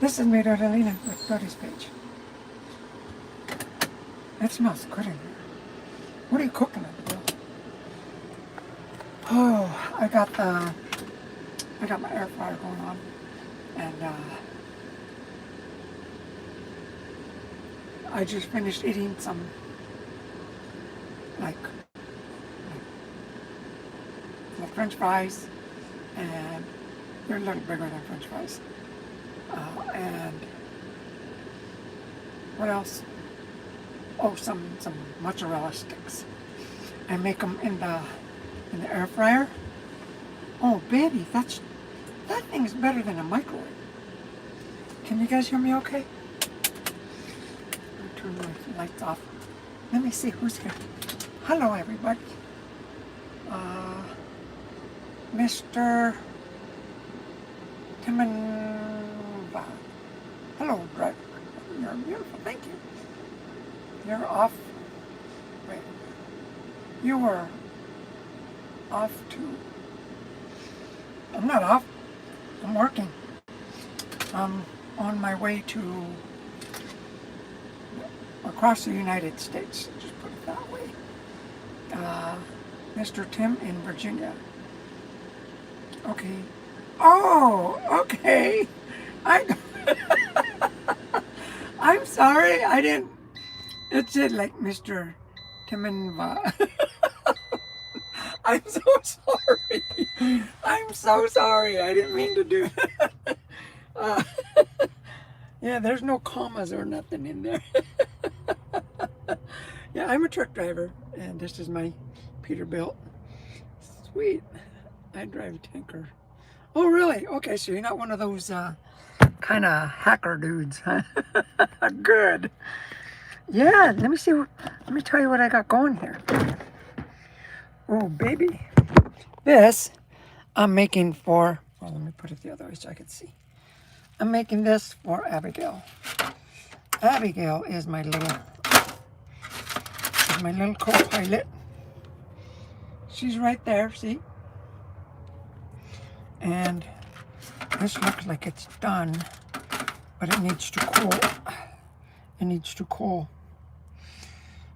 This is made DodiLina with Dodi's page. It smells good in here. What are you cooking up, Bill? Oh, I got my air fryer going on, and I just finished eating some like French fries, and they're a little bigger than French fries. And what else? Oh, some mozzarella sticks. I make them in the air fryer. Oh, baby, that thing is better than a microwave. Can you guys hear me okay? I'll turn the lights off. Let me see who's here. Hello, everybody. Mr. Timonva. Hello, driver. You're beautiful. Thank you. You're off. Wait. You were off to. I'm not off. I'm working. I'm on my way to across the United States. Just put it that way. Mr. Tim in Virginia. Okay. Oh, okay. I'm sorry. I didn't. It said like Mr. Timonva. I'm so sorry. I'm so sorry. I didn't mean to do that. Yeah, there's no commas or nothing in there. Yeah, I'm a truck driver, and this is my Peterbilt. Sweet. I drive a tanker. Oh, really? Okay, so you're not one of those kind of hacker dudes, huh? Good. Yeah, let me see. Let me tell you what I got going here. Oh, baby. This I'm making for, well, let me put it the other way so I can see. I'm making this for Abigail. Abigail is my little co-pilot. She's right there, see? And this looks like it's done, but it needs to cool. It needs to cool.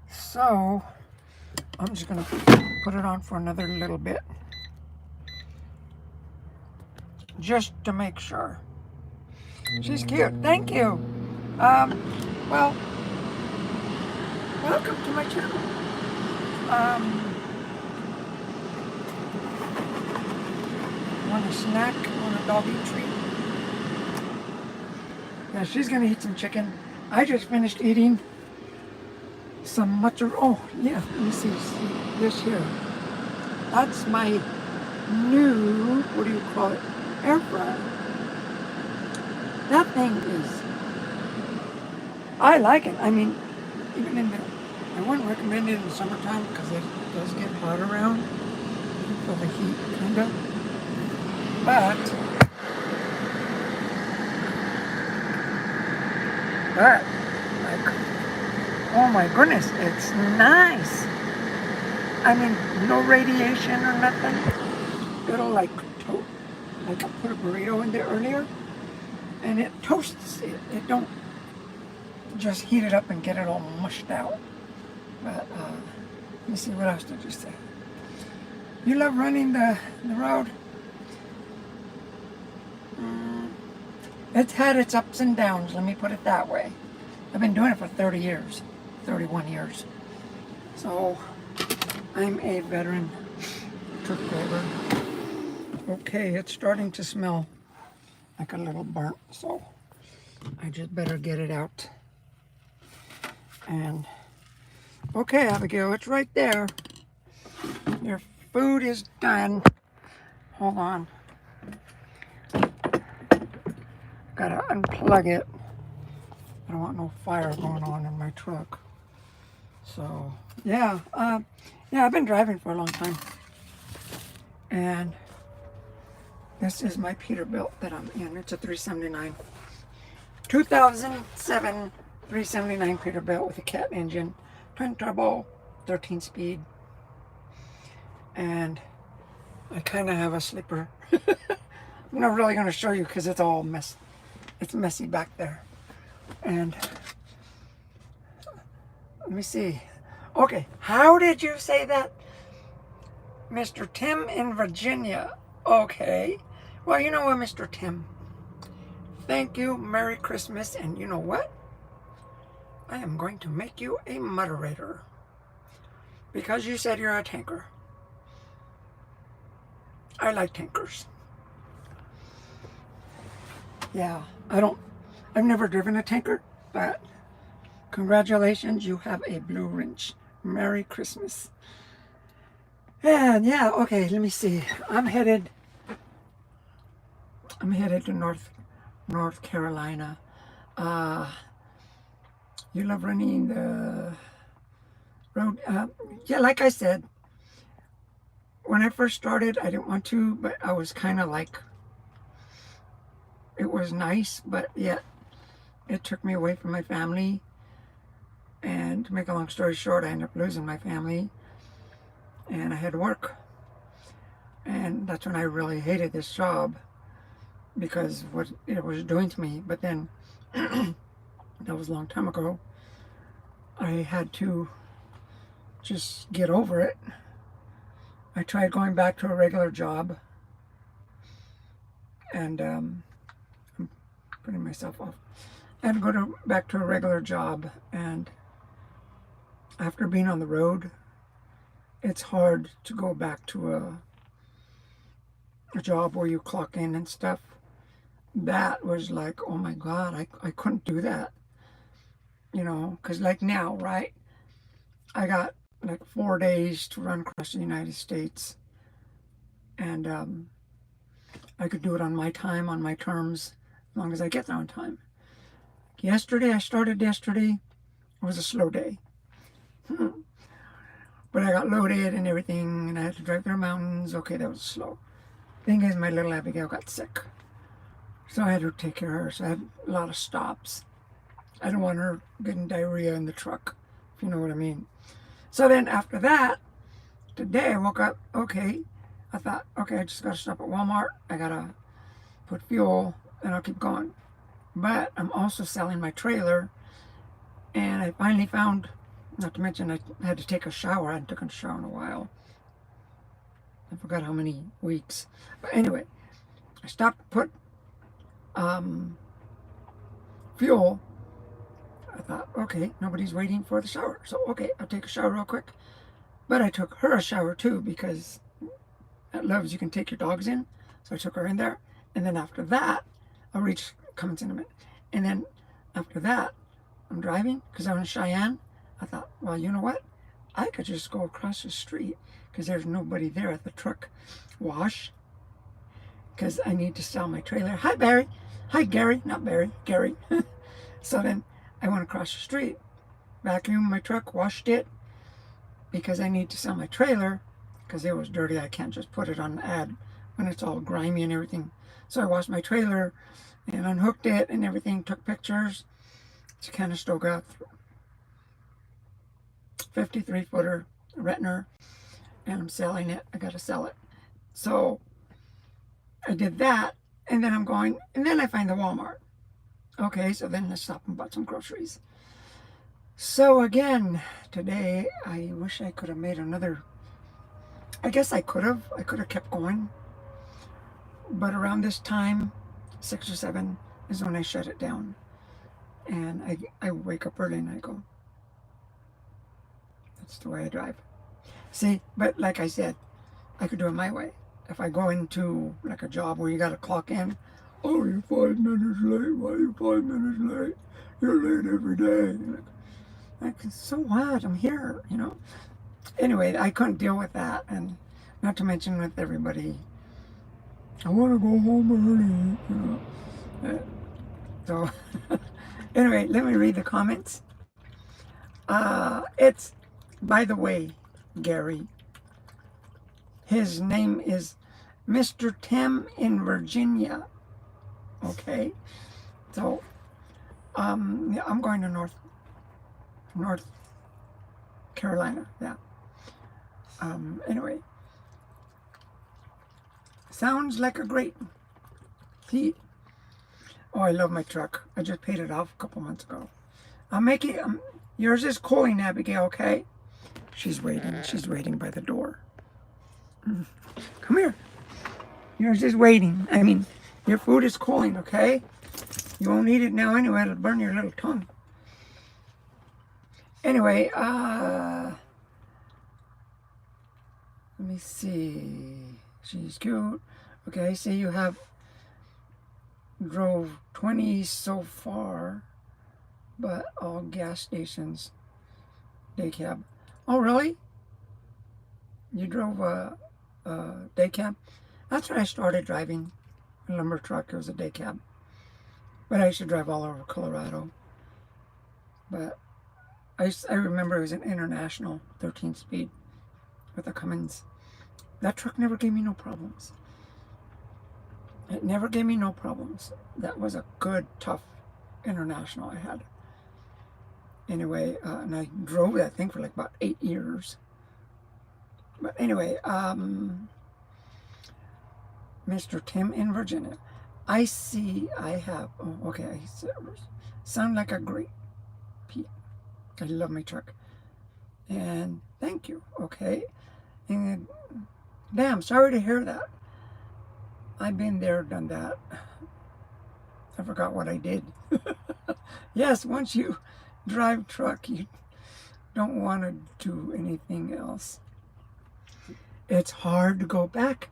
So I'm just gonna put it on for another little bit, just to make sure. She's cute. Thank you. Well, welcome to my channel. Want a snack? Want a doggy treat? Yeah, she's gonna eat some chicken. I just finished eating some mozzarella. Oh, yeah, let me see this here. That's my new, what do you call it, air fryer. That thing is, I like it. I mean, even in the, I wouldn't recommend it in the summertime because it does get hot around for the heat, kind of. But like, oh my goodness, it's nice. I mean, no radiation or nothing. It'll like I put a burrito in there earlier, and it toasts it. It don't just heat it up and get it all mushed out. But let me see, what else did you say? You love running the road? It's had its ups and downs, let me put it that way. I've been doing it for 30 years, 31 years. So, I'm a veteran truck driver. Okay, it's starting to smell like a little burnt, so I just better get it out. And, okay, Abigail, it's right there. Your food is done. Hold on. Gotta unplug it. I don't want no fire going on in my truck. So, yeah, I've been driving for a long time. And this is my Peterbilt that I'm in. It's a 379. 2007 379 Peterbilt with a cat engine, twin turbo, 13 speed. And I kind of have a sleeper. I'm not really going to show you because it's all messed It's messy back there. And let me see. Okay, how did you say that? Mr. Tim in Virginia. Okay. Well, you know what, Mr. Tim? Thank you. Merry Christmas. And you know what? I am going to make you a moderator. Because you said you're a tanker. I like tankers. Yeah, I've never driven a tanker, but congratulations, you have a blue wrench. Merry Christmas. And yeah, okay, let me see. I'm headed to North Carolina. You love running the road. Yeah, like I said, when I first started, I didn't want to, but I was kind of like, it was nice, but yet it took me away from my family. And to make a long story short, I ended up losing my family, and I had to work. And that's when I really hated this job, because what it was doing to me. But then, that was a long time ago, I had to just get over it. I tried going back to a regular job, and I'm putting myself off. I had to go back to a regular job, and after being on the road, it's hard to go back to a job where you clock in and stuff. That was like, oh my God, I couldn't do that. You know, because like now, right? I got like 4 days to run across the United States. And I could do it on my time, on my terms, as long as I get there on time. I started yesterday. It was a slow day. But I got loaded and everything, and I had to drive through mountains. Okay, that was slow. Thing is, my little Abigail got sick. So I had to take care of her. So I had a lot of stops. I didn't want her getting diarrhea in the truck, if you know what I mean. So then after that, today I woke up, okay, I thought, okay, I just got to stop at Walmart. I got to put fuel, and I'll keep going. But I'm also selling my trailer, and I finally found, not to mention I had to take a shower. I hadn't taken a shower in a while. I forgot how many weeks. But anyway, I stopped to put fuel. I thought, okay, nobody's waiting for the shower. So, okay, I'll take a shower real quick. But I took her a shower too, because at Love's you can take your dogs in. So I took her in there. And then after that, I'll reach comments in a minute. And then after that, I'm driving because I'm in Cheyenne. I thought, well, you know what? I could just go across the street because there's nobody there at the truck wash, because I need to sell my trailer. Hi, Barry. Hi, Gary. Not Barry, Gary. So then I went across the street, vacuumed my truck, washed it, because I need to sell my trailer because it was dirty. I can't just put it on the ad when it's all grimy and everything. So I washed my trailer and unhooked it and everything, took pictures. It's a Conestoga 53-footer Retner, and I'm selling it. I got to sell it. So I did that, and then I'm going, and then I find the Walmart. Okay, so then I stopped and bought some groceries. So again, today, I wish I could have made another, I guess I could have kept going. But around this time, 6 or 7, is when I shut it down. And I wake up early and I go, that's the way I drive. See, but like I said, I could do it my way. If I go into like a job where you got to clock in, oh, you're 5 minutes late. Why are you 5 minutes late? You're late every day. Like, so what? I'm here, you know. Anyway, I couldn't deal with that, and not to mention with everybody. I want to go home early, you know. So anyway, let me read the comments. It's, by the way, Gary. His name is Mr. Tim in Virginia. Okay, so yeah, I'm going to North Carolina. Yeah. Anyway, sounds like a great heat. Oh, I love my truck. I just paid it off a couple months ago. I'm making, yours is cooling, Abigail, okay? She's waiting. She's waiting by the door. Come here. Yours is waiting. I mean, your food is cooling, okay? You won't eat it now anyway. It'll burn your little tongue. Anyway, let me see. She's cute. Okay, so you have drove 20 so far, but all gas stations, day cab. Oh, really? You drove a day cab? That's when I started driving a lumber truck. It was a day cab. But I used to drive all over Colorado. But I remember it was an international 13-speed with a Cummins. That truck never gave me no problems. It never gave me no problems. That was a good, tough international I had. Anyway, and I drove that thing for like about 8 years. But anyway, Mr. Tim in Virginia. I see I have, oh, okay, sound like a great Pete. I love my truck. And thank you, okay. And damn, sorry to hear that. I've been there, done that. I forgot what I did. Yes, once you drive truck, you don't want to do anything else. It's hard to go back.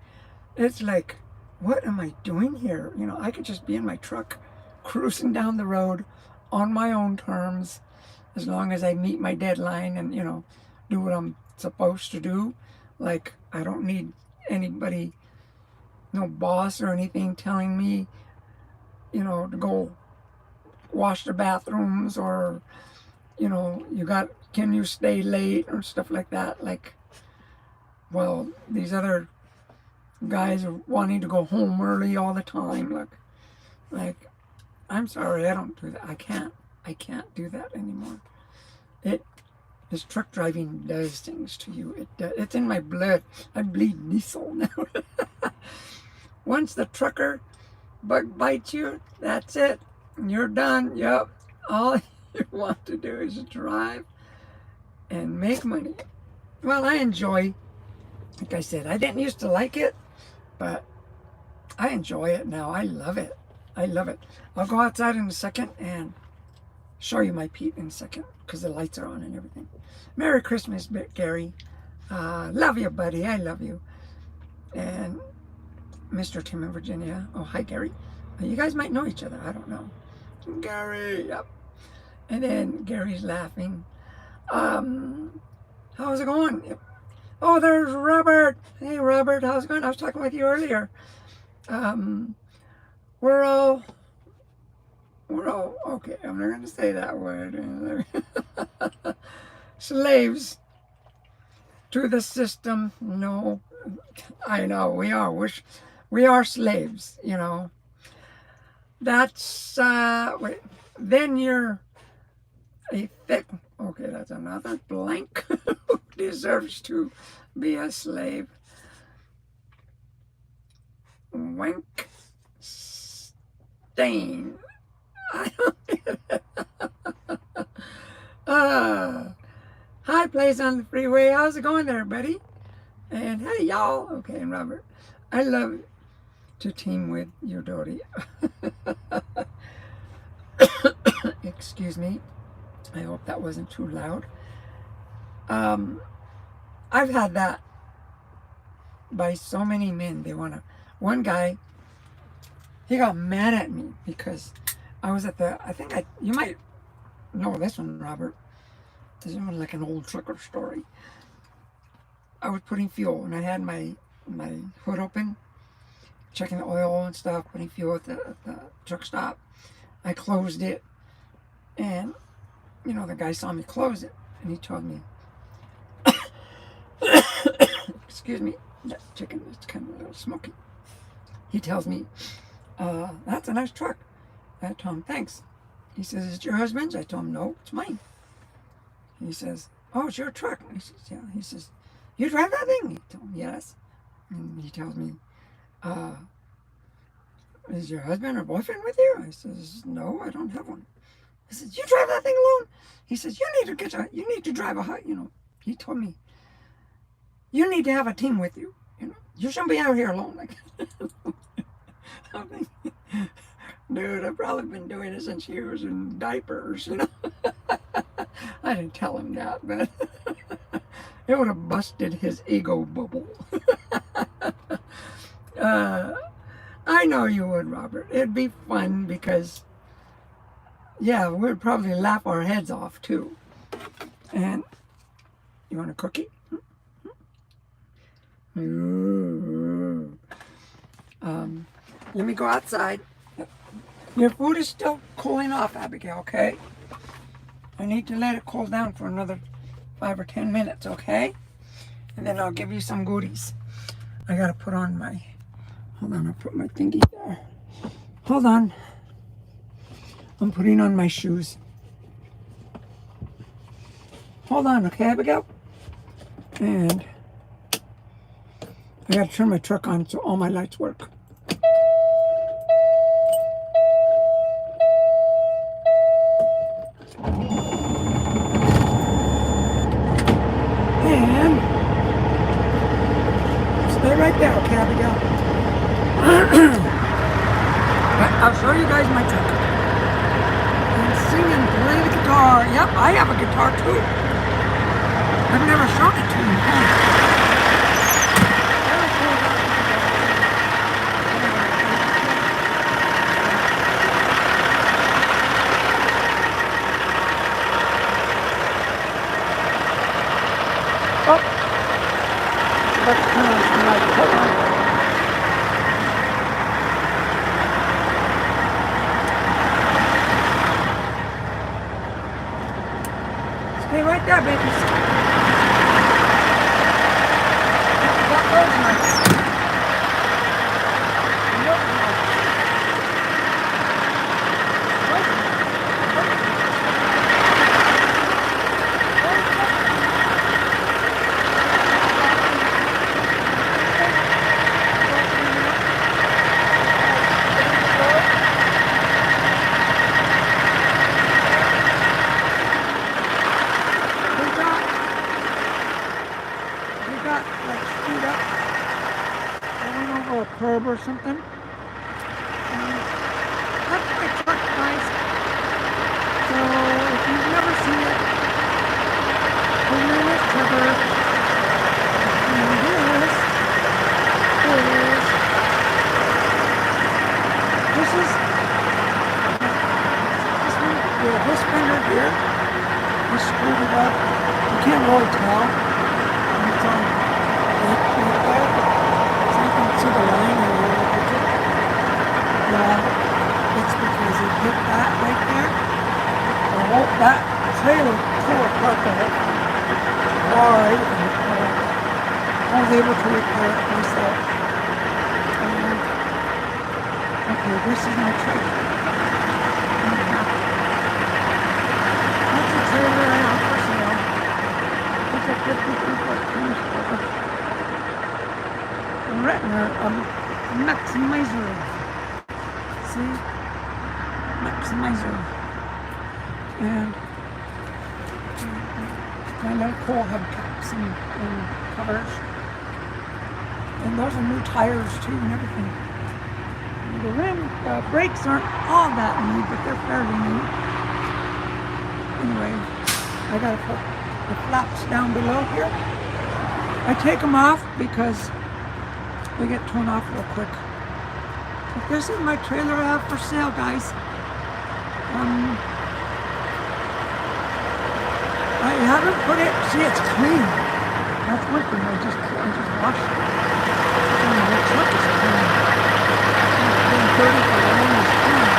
It's like, what am I doing here? You know, I could just be in my truck, cruising down the road on my own terms, as long as I meet my deadline and, you know, do what I'm supposed to do. Like, I don't need anybody, no boss or anything telling me, you know, to go wash the bathrooms or, you know, can you stay late or stuff like that. Like, well, these other guys are wanting to go home early all the time. Like, I'm sorry, I don't do that. I can't do that anymore. This truck driving does things to you. It's in my blood. I bleed diesel now. Once the trucker bug bites you, that's it. You're done. Yep. All you want to do is drive and make money. Well, I enjoy, like I said, I didn't used to like it, but I enjoy it now. I love it. I love it. I'll go outside in a second and show you my Pete in a second because the lights are on and everything. Merry Christmas, Gary. Love you, buddy. I love you. And Mr. Tim in Virginia. Oh, hi, Gary. You guys might know each other. I don't know. Gary. Yep. And then Gary's laughing. How's it going? Yep. Oh, there's Robert. Hey, Robert. How's it going? I was talking with you earlier. We're all okay. I'm not going to say that word. Slaves to the system. No, I know we are. We are slaves. You know. That's wait. Then you're a thick. Okay, that's another blank. Who deserves to be a slave? Wank. Stain. I don't get it. Hi, place on the freeway. How's it going there, buddy? And hey, y'all. Okay, and Robert. I love to team with your Dodi. Excuse me. I hope that wasn't too loud. I've had that by so many men. One guy, he got mad at me because I was at you might know this one, Robert. This is like an old trucker story. I was putting fuel and I had my hood open, checking the oil and stuff, putting fuel at the truck stop. I closed it and, you know, the guy saw me close it and he told me, excuse me, that chicken is kind of a little smoky. He tells me, that's a nice truck. I told him, thanks. He says, is it your husband's? I told him, no, it's mine. He says, oh, it's your truck. I says, yeah. He says, you drive that thing? He told him, yes. And he tells me, Is your husband or boyfriend with you? I says, no, I don't have one. I says, you drive that thing alone? He says, you need to drive he told me, you need to have a team with you. You shouldn't be out here alone. Like, dude, I've probably been doing it since he was in diapers, I didn't tell him that, but it would have busted his ego bubble. I know you would, Robert. It'd be fun because, yeah, we'd probably laugh our heads off too. And you want a cookie? Ooh. Let me go outside. Your food is still cooling off, Abigail, okay? I need to let it cool down for another 5 or 10 minutes, okay? And then I'll give you some goodies. I gotta put on my, hold on, I'll put my thingy there. Hold on. I'm putting on my shoes. Hold on, okay, Abigail? And I gotta turn my truck on so all my lights work. And stay right there, okay, Abigail? I'll show you guys my truck. And sing and play the guitar. Yep, I have a guitar too. I've never shown it to you. Oh, let's turn on some lights. Hold on. Stay right there, babies. Got those lights. Curb or something. That's my truck, guys. So if you've never seen it, his name is Trevor. And this fender here is screwed it up. You can't really tell. And it's on right there. So you can see the line in the picture. Yeah, it's because it hit that right there. That trailer tore apart the whole car. I was able to repair it myself. Okay, this is my trailer. That's a trailer I have for sale. It's a 53-foot transporter. Retner, maximizer. See? Maximizer. And my little coal hubcaps and covers. And those are new tires too and everything. The brakes aren't all that new, but they're fairly new. Anyway, I gotta put the flaps down below here. I take them off because they get torn off real quick. But this is my trailer I have for sale, guys. I haven't put it. See, it's clean. That's one thing. I just washed it. And the truck is clean. It's been dirty for a long time.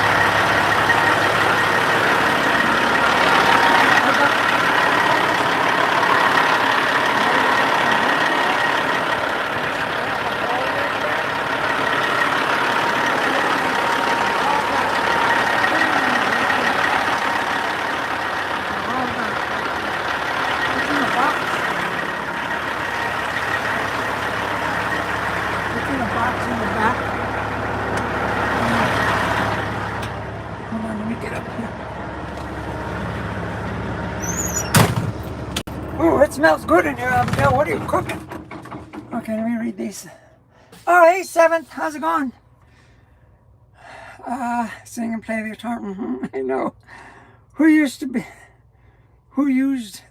smells good in here, Abigail. What are you cooking? Okay, let me read these. Oh, hey, 7th. How's it going? Sing and play the guitar. I know. Who used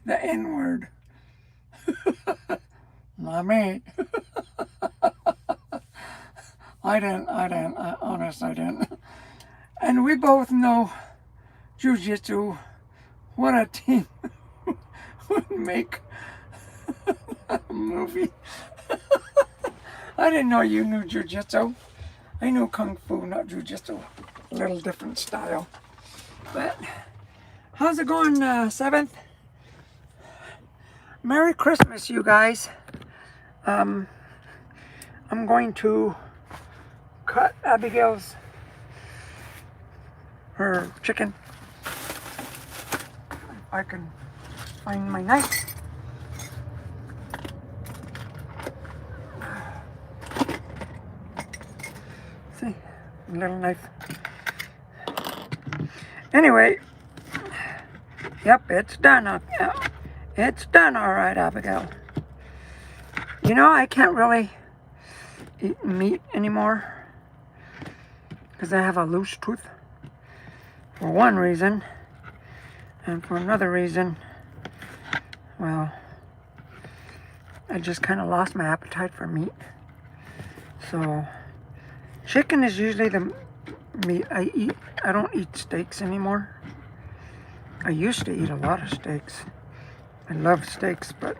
the N-word? Not me. I didn't. Honest, I didn't. And we both know jiu-jitsu. What a team would make a movie. I didn't know you knew jiu-jitsu. I knew kung fu, not jiu-jitsu. A little different style. But how's it going, 7th? Merry Christmas, you guys. I'm going to cut Abigail's her chicken. If I can find my knife. See, a little knife. Anyway, yep, it's done. It's done, all right, Abigail. You know, I can't really eat meat anymore because I have a loose tooth. For one reason, and for another reason, well, I just kind of lost my appetite for meat. So, chicken is usually the meat I eat. I don't eat steaks anymore. I used to eat a lot of steaks. I love steaks, but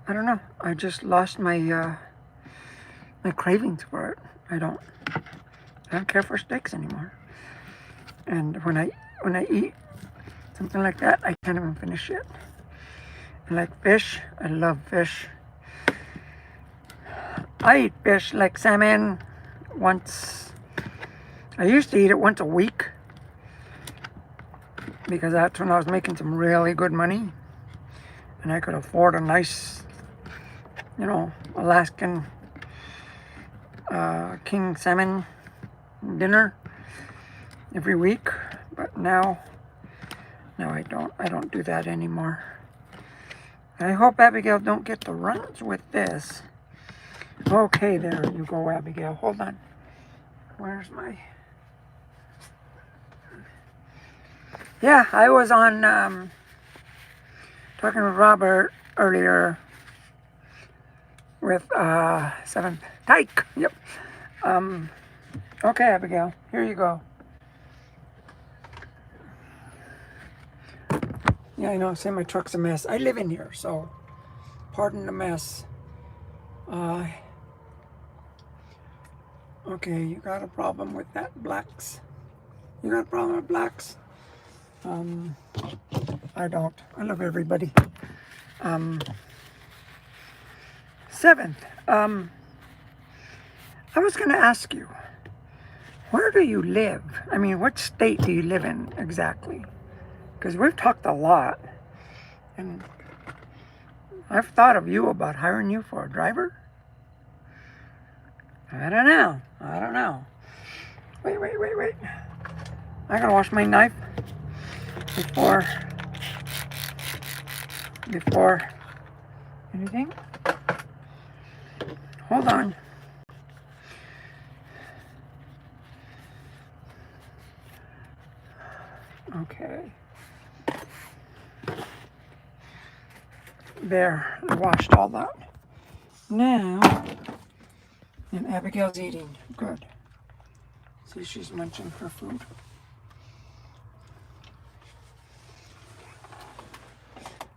I don't know. I just lost my my cravings for it. I don't care for steaks anymore. And when I eat something like that, I can't even finish it. I like fish. I love fish. I eat fish like salmon once. I used to eat it once a week because that's when I was making some really good money and I could afford a nice, you know, Alaskan king salmon dinner every week. But now I don't do that anymore. I hope Abigail don't get the runs with this. Okay, there you go, Abigail. Hold on. Where's my... Yeah, I was on talking with Robert earlier with 7th Tyke. Yep. Okay, Abigail, here you go. Yeah, I know, say my truck's a mess. I live in here, so pardon the mess. Okay, you got a problem with that, blacks? You got a problem with blacks? I don't. I love everybody. 7th, I was going to ask you, where do you live? I mean, what state do you live in exactly? Because we've talked a lot, and I've thought of you about hiring you for a driver. I don't know. Wait. I gotta wash my knife before anything. Hold on. Okay. There, I washed all that. Now, and Abigail's eating. Good. See, she's munching her food.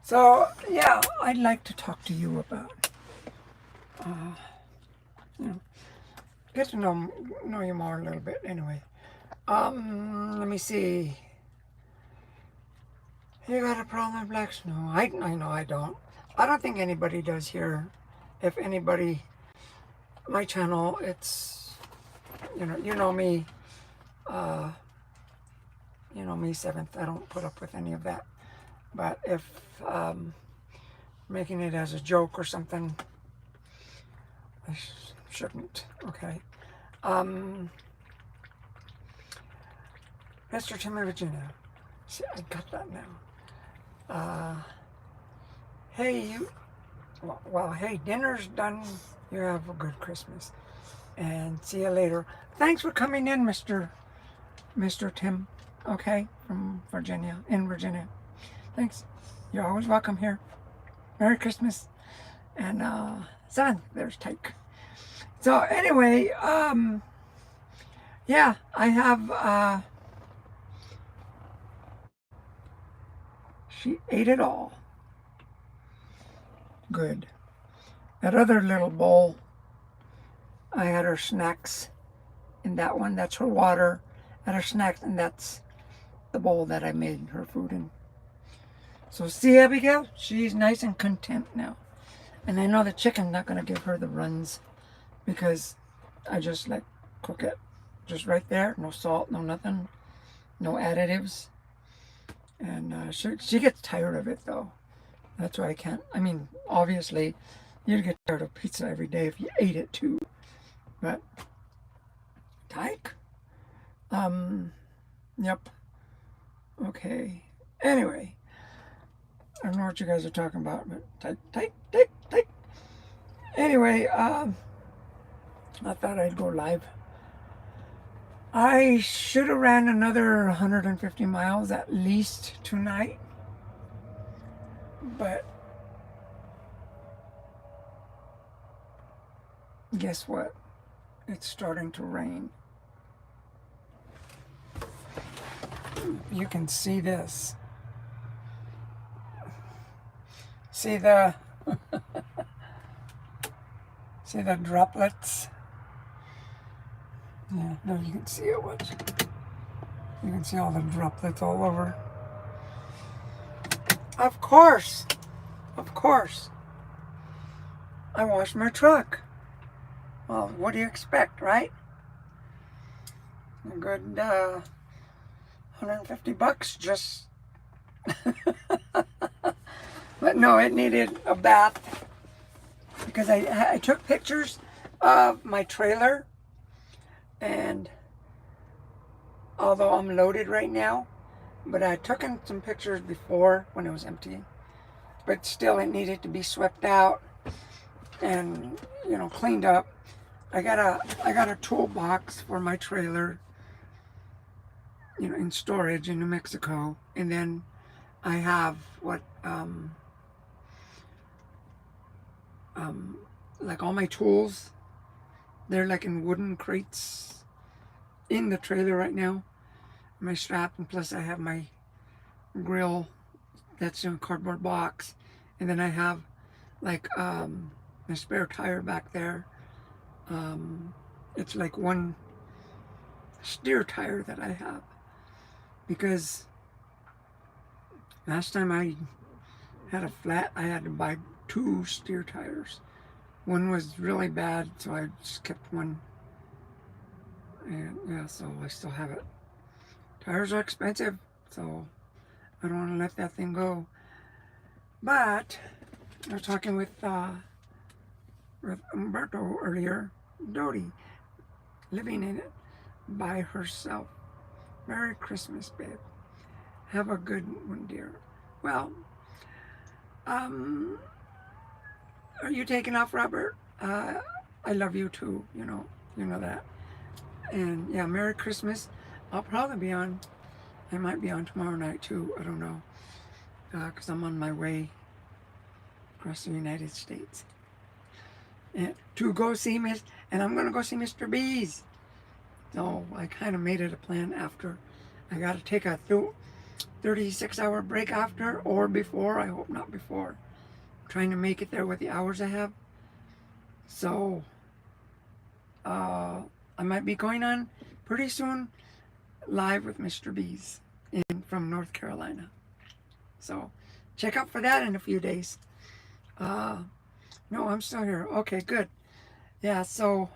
So, yeah, I'd like to talk to you about, you know, get to know you more a little bit anyway. Let me see. You got a problem with blacks? No, I know I don't. I don't think anybody does here. If anybody, my channel, it's, you know me, 7th. I don't put up with any of that. But if making it as a joke or something, I shouldn't. Okay. Mr. Timmy, Virginia. See, I got that now. hey, well, hey, dinner's done. You have a good Christmas. And see you later. Thanks for coming in, Mr. Tim. Okay, from Virginia, in Virginia. Thanks. You're always welcome here. Merry Christmas. And, there's Tyke. So, anyway, yeah, I have, she ate it all. Good. That other little bowl, I had her snacks in that one. That's her water. And her snacks, and that's the bowl that I made her food in. So see, Abigail, she's nice and content now. And I know the chicken's not going to give her the runs because I just like cook it just right there. No salt, no nothing, no additives. And she gets tired of it though. That's why I can't. I mean, obviously, you'd get tired of pizza every day if you ate it too. But, Tyke? Yep. Okay. Anyway, I don't know what you guys are talking about, but Tyke. Anyway, I thought I'd go live. I should have ran another 150 miles at least tonight, but guess what? It's starting to rain. You can see this. See the see the droplets? Yeah, no, you can see it. Watch. You can see all the droplets all over. Of course. I washed my truck. Well, what do you expect, right? A good $150 just. But no, it needed a bath because I took pictures of my trailer, and although I'm loaded right now, but I took in some pictures before when it was empty, but still it needed to be swept out and, you know, cleaned up. I got a toolbox for my trailer, you know, in storage in New Mexico, and then I have what like all my tools, they're like in wooden crates in the trailer right now, my strap, and plus I have my grill that's in a cardboard box, and then I have like a spare tire back there. It's like one steer tire that I have, because last time I had a flat, I had to buy 2 steer tires. One was really bad, so I just kept one. And yeah, so I still have it. Tires are expensive, so I don't want to let that thing go. But I was talking with Umberto earlier. Dodi, living in it by herself. Merry Christmas, babe. Have a good one, dear. Well, are you taking off, Robert? I love you too, you know that. And yeah, Merry Christmas. I'll probably be on, I might be on tomorrow night too, I don't know, because I'm on my way across the United States. And to go see and I'm going to go see Mr. B's. So I kind of made it a plan after. I got to take a 36-hour break after, or before. I hope not before. I'm trying to make it there with the hours I have. So I might be going on pretty soon live with Mr. B's from North Carolina. So check out for that in a few days. No, I'm still here. Okay, good. Yeah, so,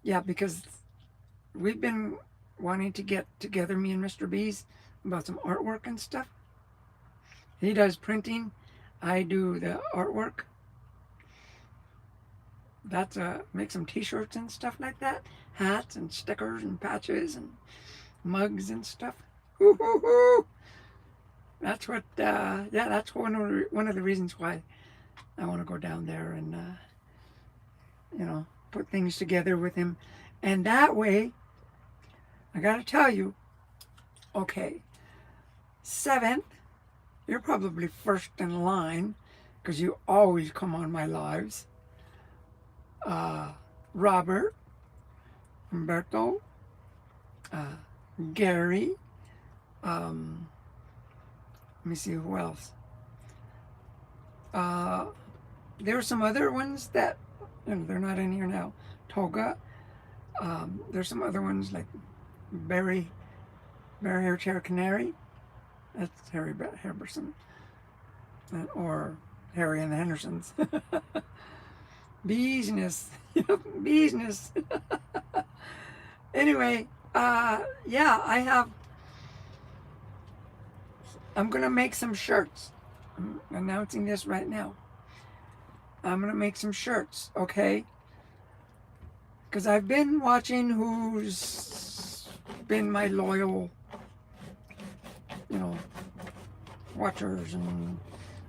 yeah, because we've been wanting to get together, me and Mr. B's, about some artwork and stuff. He does printing. I do the artwork. That's make some t-shirts and stuff like that. Hats and stickers and patches and mugs and stuff. Woo-hoo-hoo! that's what, yeah, that's one of the reasons why I want to go down there and, you know, put things together with him. And that way, I got to tell you, okay, 7th, you're probably first in line because you always come on my lives. Robert, Humberto, Gary, let me see who else. There are some other ones that, you know, they're not in here now. Toga. There's some other ones like Barry Hair Chair Canary. That's Harry Heberson. Or Harry and the Hendersons. Business. Business. Anyway, yeah, I'm going to make some shirts. I'm announcing this right now. I'm going to make some shirts, okay? Because I've been watching who's been my loyal, you know, watchers and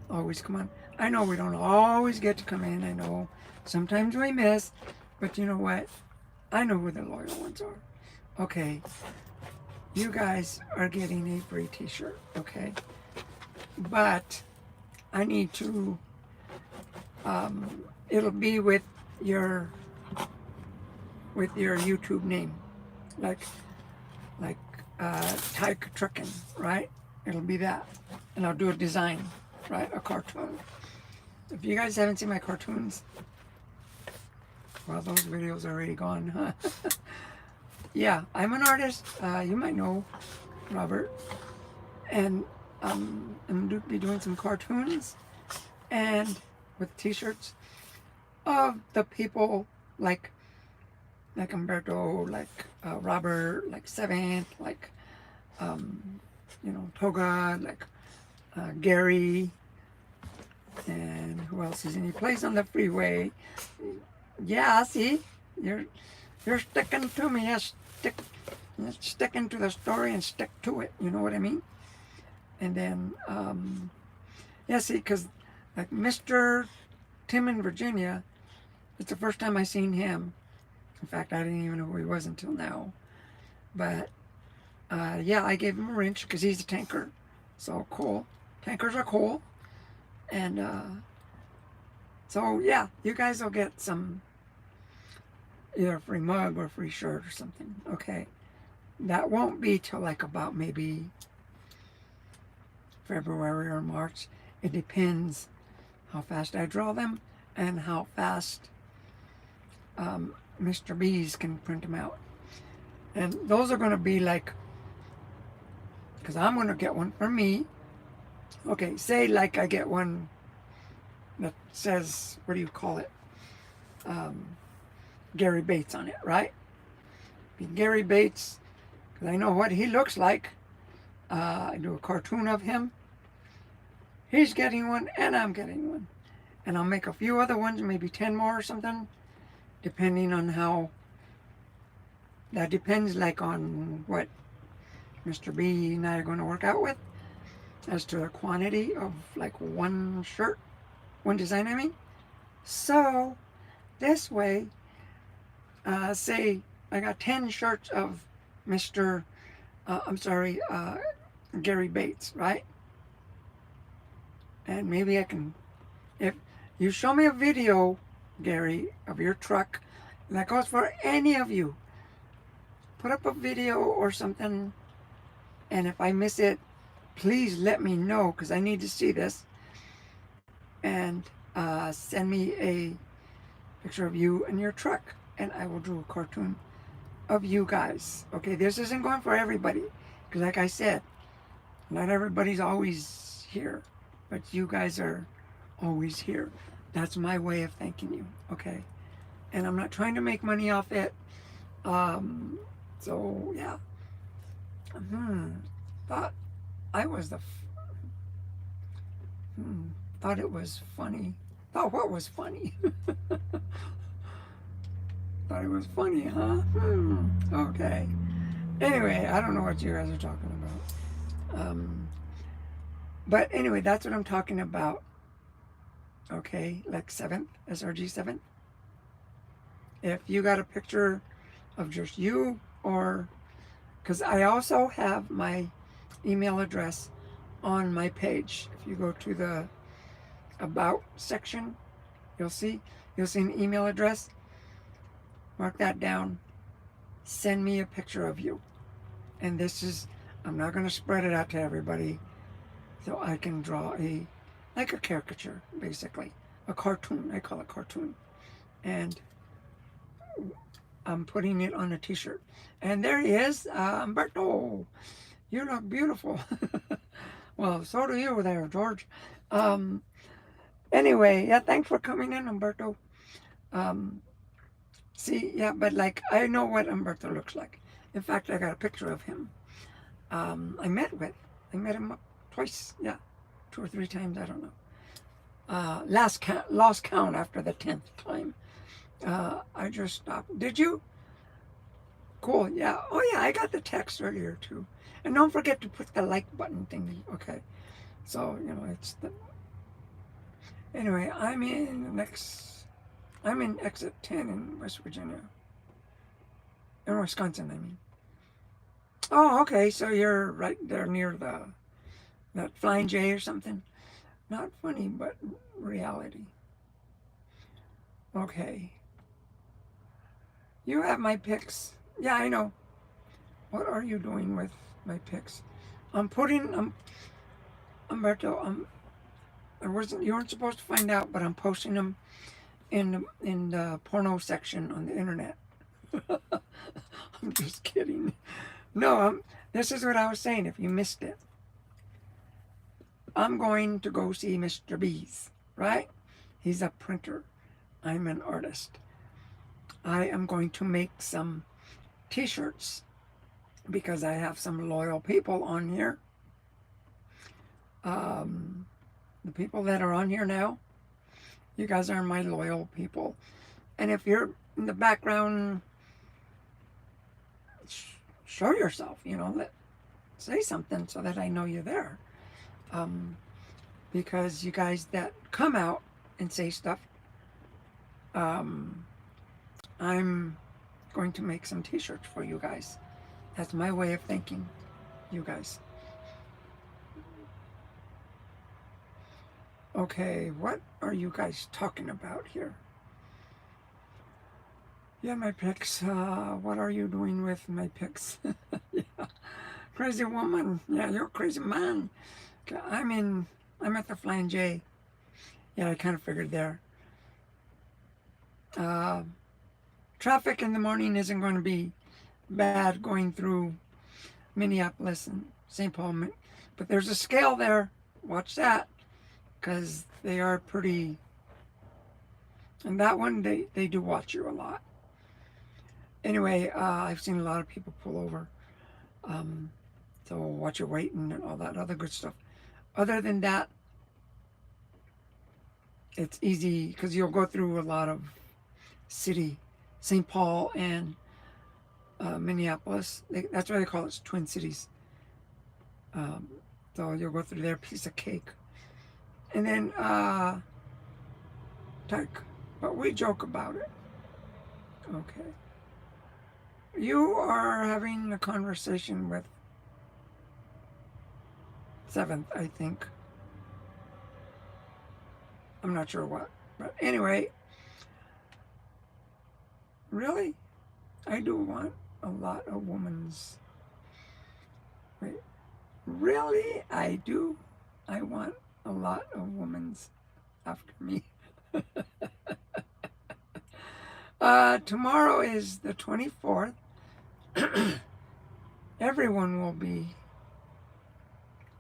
always come on. I know we don't always get to come in. I know sometimes we miss. But you know what? I know who the loyal ones are. Okay. You guys are getting a free t-shirt, okay? But I need to, it'll be with your YouTube name, like Tyke Truckin', right? It'll be that, and I'll do a design, right? A cartoon. If you guys haven't seen my cartoons, well, those videos are already gone, huh? Yeah, I'm an artist. You might know Robert, and I'm going to be doing some cartoons and with t-shirts of the people like Umberto, like Robert, like Seventh, like you know, Toga, like Gary, and who else is in? He plays on the freeway. Yeah, see, you're sticking to me. Yes, sticking to the story and stick to it. You know what I mean? And then, yeah, see, because like Mr. Tim in Virginia, it's the first time I seen him. In fact, I didn't even know who he was until now. But, yeah, I gave him a wrench because he's a tanker. So, cool. Tankers are cool. And, so, yeah, you guys will get some, either a free mug or a free shirt or something. Okay. That won't be till like about maybe February or March. It depends how fast I draw them and how fast Mr. B's can print them out. And those are going to be like, because I'm going to get one for me. Okay, say like I get one that says, what do you call it? Gary Bates on it, right? Be Gary Bates, because I know what he looks like. I do a cartoon of him. He's getting one, and I'm getting one. And I'll make a few other ones, maybe 10 more or something, depending on how, that depends like on what Mr. B and I are going to work out with, as to the quantity of like one shirt, one design, I mean. So, this way, say I got 10 shirts of Mr. Gary Bates, right? And maybe I can, if you show me a video, Gary, of your truck, that goes for any of you, put up a video or something, and if I miss it, please let me know, because I need to see this, and send me a picture of you and your truck, and I will do a cartoon of you guys. Okay, this isn't going for everybody, because like I said, not everybody's always here, but you guys are always here. That's my way of thanking you, okay? And I'm not trying to make money off it. So, yeah. Thought I was thought it was funny. Thought what was funny? Thought it was funny, huh? Okay. Anyway, I don't know what you guys are talking about. But anyway, that's what I'm talking about. Okay, like 7th, SRG 7th. If you got a picture of just you, or because I also have my email address on my page. If you go to the About section, you'll see an email address. Mark that down. Send me a picture of you. And this is, I'm not going to spread it out to everybody, so I can draw like a caricature, basically. A cartoon, I call it cartoon. And I'm putting it on a t-shirt. And there he is, Umberto. You look beautiful. Well, so do you there, George. Um, anyway, yeah, thanks for coming in, Umberto. See, yeah, but like, I know what Umberto looks like. In fact, I got a picture of him. I met him twice, yeah, 2 or 3 times, I don't know. Lost count after the 10th time. I just stopped. Did you? Cool, yeah. Oh yeah, I got the text earlier too. And don't forget to put the like button thingy. Okay. So, it's the... Anyway, I'm in exit 10 in West Virginia. In Wisconsin, I mean. Oh, okay, so you're right there near that Flying J or something. Not funny, but reality. Okay. You have my pics. Yeah, I know. What are you doing with my pics? Umberto, you weren't supposed to find out, but I'm posting them in the porno section on the internet. I'm just kidding. No, this is what I was saying if you missed it. I'm going to go see Mr. B's, right? He's a printer. I'm an artist. I am going to make some t-shirts because I have some loyal people on here. The people that are on here now, you guys are my loyal people. And if you're in the background, show yourself, say something so that I know you're there. Because you guys that come out and say stuff, I'm going to make some t-shirts for you guys. That's my way of thanking you guys. Okay, what are you guys talking about here? Yeah, my pics. What are you doing with my pics? Yeah. Crazy woman. Yeah, you're a crazy man. I'm at the Flying J. Yeah, I kind of figured there. Traffic in the morning isn't going to be bad going through Minneapolis and St. Paul. But there's a scale there. Watch that. Because they are pretty... And that one, they do watch you a lot. Anyway, I've seen a lot of people pull over. So watch your weight and all that other good stuff. Other than that, it's easy because you'll go through a lot of city, St. Paul and Minneapolis. That's why they call it Twin Cities. So you'll go through their piece of cake. And then, but we joke about it. Okay. You are having a conversation with 7th, I think. I'm not sure what. But anyway, really, I do want a lot of women's... Wait, really, I do. I want a lot of women's after me. Tomorrow is the 24th. Everyone will be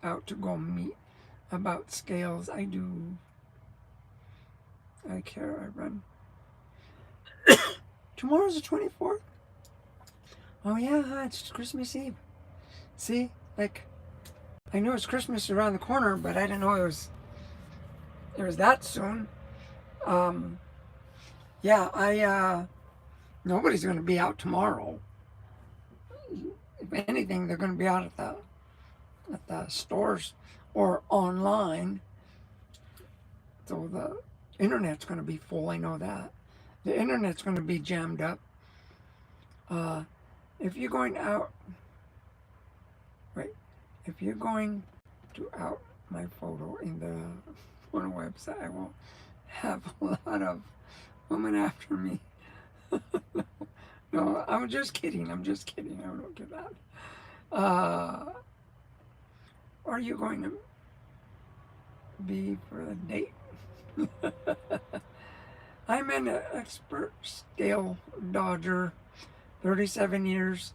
out to go meet about scales. I care, I run. Tomorrow's the 24th? Oh yeah, it's Christmas Eve. See, like, I knew it's Christmas around the corner, but I didn't know it was that soon. Yeah, nobody's going to be out tomorrow. If anything, they're going to be out at the stores or online. So the internet's going to be full, I know that. The internet's going to be jammed up. If you're going out, right, if you're going to out my photo in the one website, I will have a lot of women after me. No, I'm just kidding. I'm just kidding. I don't do that. Are you going to be for a date? I'm an expert scale dodger, 37 years.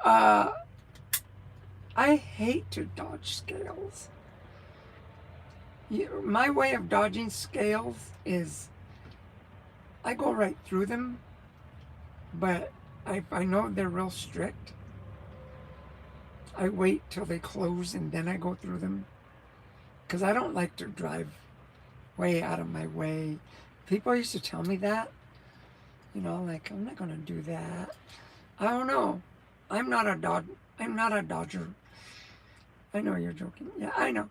I hate to dodge scales. My way of dodging scales is I go right through them, but I know they're real strict. I wait till they close and then I go through them, because I don't like to drive way out of my way. People used to tell me that, you know, like, I'm not going to do that. I don't know. I'm not a dodger. I know you're joking. Yeah, I know.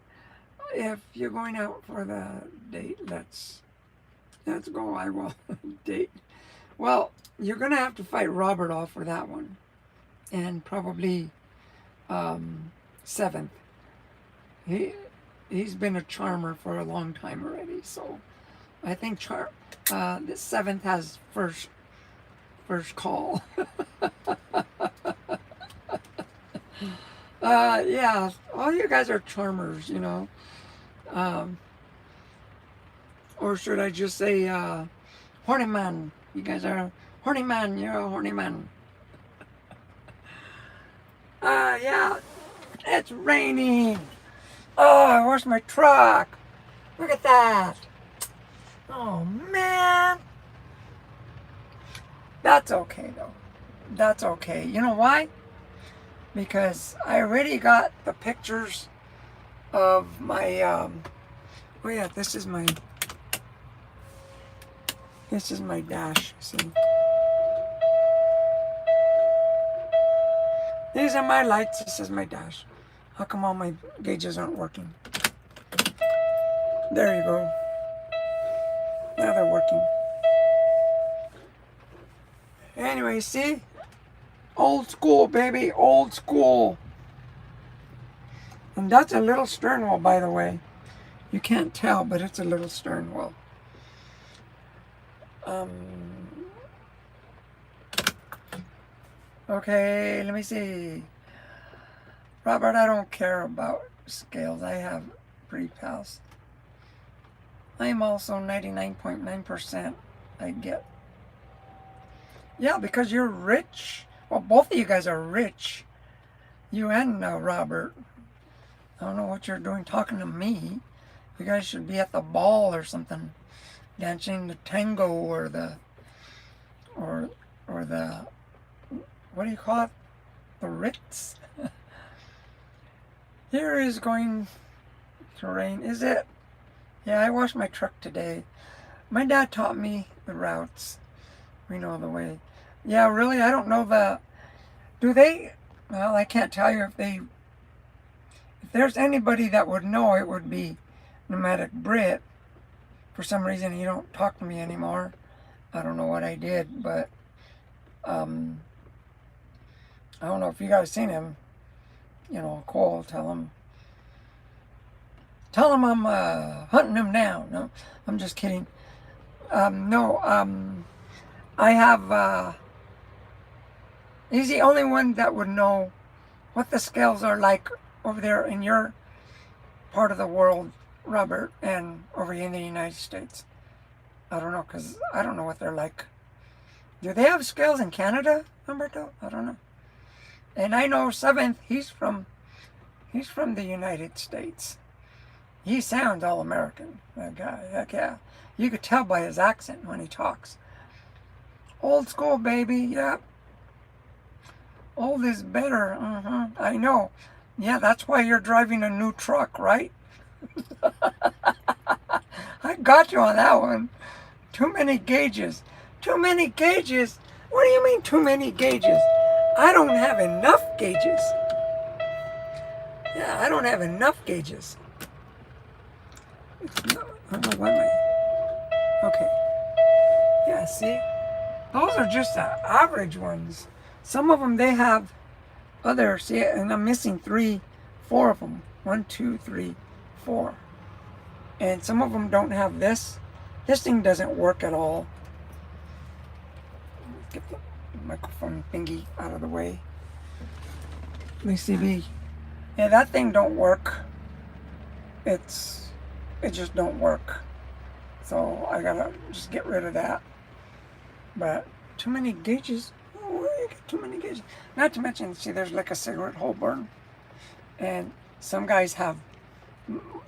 If you're going out for the date, let's go. I will date. Well, you're going to have to fight Robert off for that one. And probably 7th. He's been a charmer for a long time already, so I think the 7th has first call. Yeah, all you guys are charmers, you know. Or should I just say horny man? You guys are horny man. You're a horny man. Yeah, it's raining. Oh, I washed my truck. Look at that. Oh, man. That's okay, though. That's okay. You know why? Because I already got the pictures of my, oh yeah, this is my dash, see? These are my lights, this is my dash. How come all my gauges aren't working? There you go. Now they're working. Anyway, see? Old school, baby. Old school. And that's a little stern wheel, by the way. You can't tell, but it's a little stern wheel. Okay, let me see. Robert, I don't care about scales. I have pretty pals. I'm also 99.9% I get. Yeah, because you're rich. Well, both of you guys are rich. You and Robert. I don't know what you're doing talking to me. You guys should be at the ball or something, dancing the tango or the what do you call it? The Ritz. Here is going to rain. Is it? Yeah, I washed my truck today. My dad taught me the routes. We know the way. Yeah, really, I don't know do they? Well, I can't tell you if there's anybody that would know, it would be Nomadic Brit. For some reason, he don't talk to me anymore. I don't know what I did, but I don't know if you guys seen him. You know, Cole, tell him I'm hunting him down. No, I'm just kidding. I have, he's the only one that would know what the scales are like over there in your part of the world, Robert, and over here in the United States. I don't know, because I don't know what they're like. Do they have scales in Canada, Humberto? I don't know. And I know 7th, he's from the United States. He sounds all American, that guy. Heck yeah. You could tell by his accent when he talks. Old school, baby. Yep. Old is better. I know. Yeah, that's why you're driving a new truck, right? I got you on that one. Too many gauges. Too many gauges? What do you mean too many gauges? I don't have enough gauges. Yeah, I don't have enough gauges. No, I don't know why okay. Yeah, see? Those are just the average ones. Some of them, they have other, see, and I'm missing four of them. 1, 2, 3, 4. And some of them don't have this. This thing doesn't work at all. Get the microphone thingy out of the way. Let me see. Yeah, that thing don't work. It just don't work. So I gotta just get rid of that. But too many gauges. Oh, where you get too many gauges? Not to mention, see, there's like a cigarette hole burn, and some guys have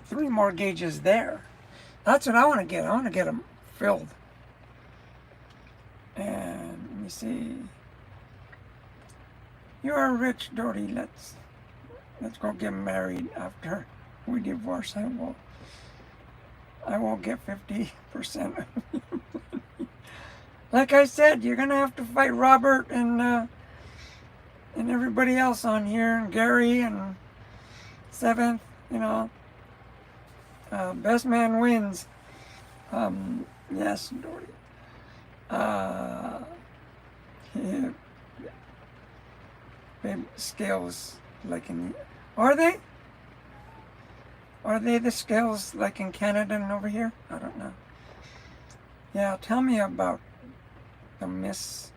3 more gauges there. That's what I want to get. I want to get them filled. And let me see. You are rich, Dodi. Let's go get married after we divorce. I will get 50%. Like I said, you're gonna have to fight Robert and everybody else on here, and Gary and Seventh. You know, best man wins. Yes, Dory. Yeah, babe, scales like in. Are they? Are they the scales like in Canada and over here? I don't know. Yeah, tell me about the Miss.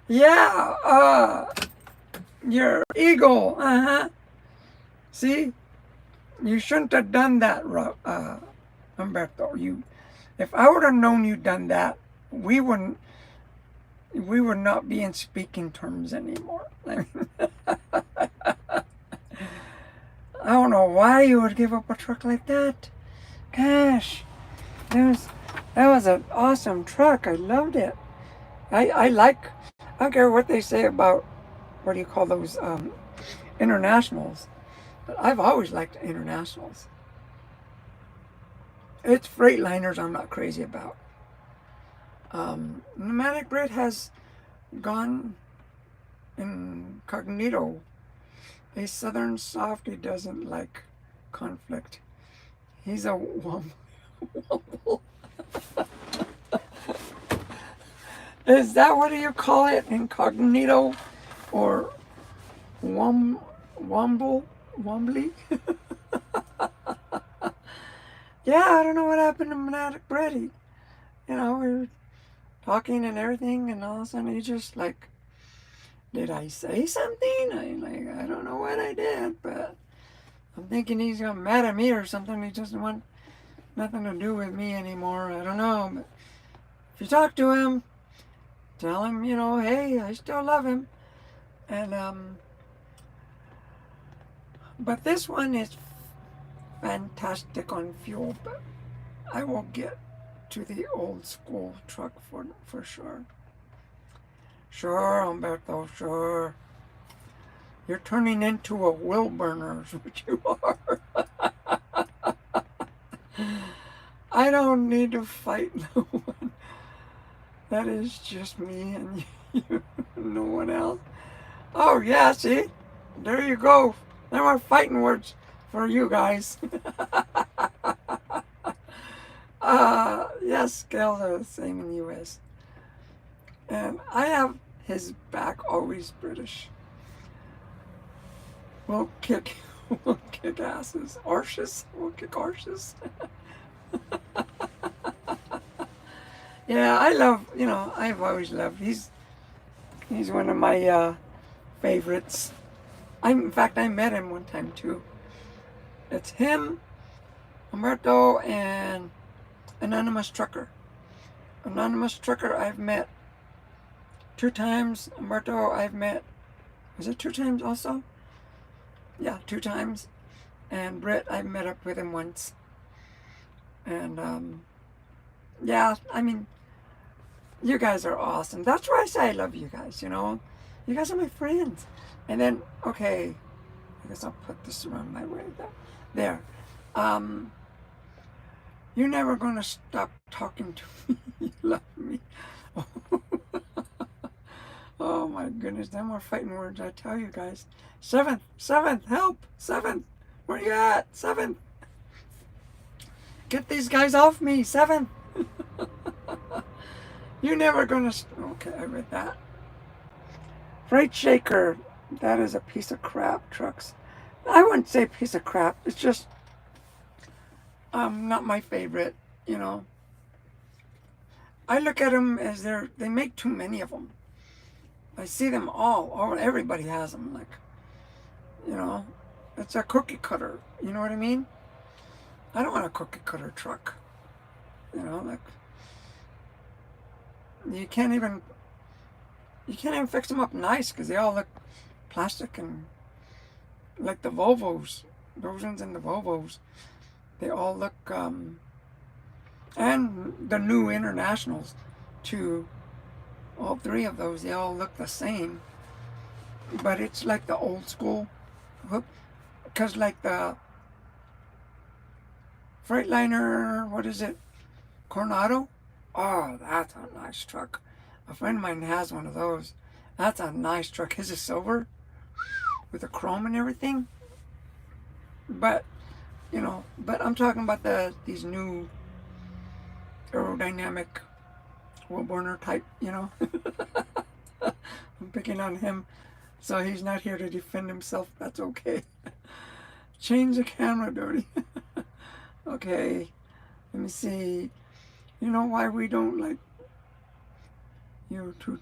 Yeah, your eagle. See, you shouldn't have done that, Humberto. If I would have known you'd done that, we would not be in speaking terms anymore. I mean, I don't know why you would give up a truck like that. Gosh, that was an awesome truck. I loved it. I don't care what they say about, what do you call those, internationals. But I've always liked internationals. It's Freightliners I'm not crazy about. Pneumatic Brit has gone incognito. A southern softy doesn't like conflict. He's a wumble. Is that what you call it? Incognito? Or wumble? Wombly? Yeah, I don't know what happened to Pneumatic Brit. You know, we were talking and everything, and all of a sudden he just like, did I say something? I don't know what I did, but I'm thinking he's got mad at me or something. He doesn't want nothing to do with me anymore. I don't know, but if you talk to him, tell him, you know, hey, I still love him. And but this one is fantastic on fuel, but I will get to the old school truck for sure. Sure, Humberto, sure. You're turning into a wheel burner is what you are. I don't need to fight no one. That is just me and you, no one else. Oh yeah, see? There you go. There are fighting words for you guys. Yes, scales are the same in the U.S. And I have his back always British. We'll kick asses. Arses. We'll kick arses. Yeah, I love, you know, I've always loved. He's one of my favorites. In fact, I met him one time too. It's him, Humberto, and Anonymous Trucker. Anonymous Trucker I've met 2 times. Humberto I've met, was it 2 times also? Yeah, 2 times. And Britt, I've met up with him once. And yeah, I mean, you guys are awesome. That's why I say I love you guys, you know. You guys are my friends. And then, okay, I guess I'll put this around my way there. You're never going to stop talking to me. You love me. Oh my goodness, them more fighting words, I tell you guys. Seventh, seventh, help, seventh. Where you at? Seventh. Get these guys off me, seventh. You're never gonna. Okay, I read that. Freight shaker. That is a piece of crap. Trucks. I wouldn't say piece of crap. It's just not my favorite. You know. I look at them as they make too many of them. I see them all. Oh, everybody has them. Like, you know, it's a cookie cutter. You know what I mean? I don't want a cookie cutter truck. You know, like you can't even fix them up nice because they all look plastic and like the Volvos, those ones in the Volvos, they all look and the new Internationals too. All three of those, they all look the same, but it's like the old school, because like the Freightliner, what is it, Coronado? Oh, that's a nice truck. A friend of mine has one of those. That's a nice truck. His is silver with the chrome and everything. But, you know, but I'm talking about these new aerodynamic wheel burner type, you know. I'm picking on him, so he's not here to defend himself. That's okay. Change the camera, Dodi. Okay, let me see. You know why we don't like you to...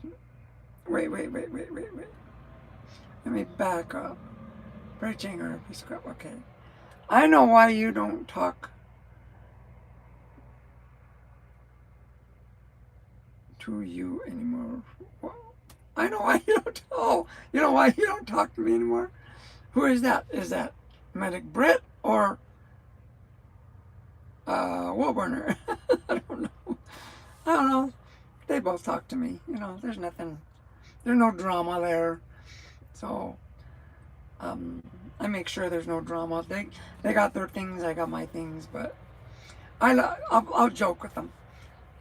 Wait. Let me back up. Breaching or piece of crap. Okay. I know why you don't talk to you anymore. I know why you don't. Oh, you know why you don't talk to me anymore? Who is that? Is that Medic Brit or Will Burner? I don't know. I don't know. They both talk to me. You know, there's nothing. There's no drama there. So I make sure there's no drama. They got their things. I got my things. But I'll joke with them.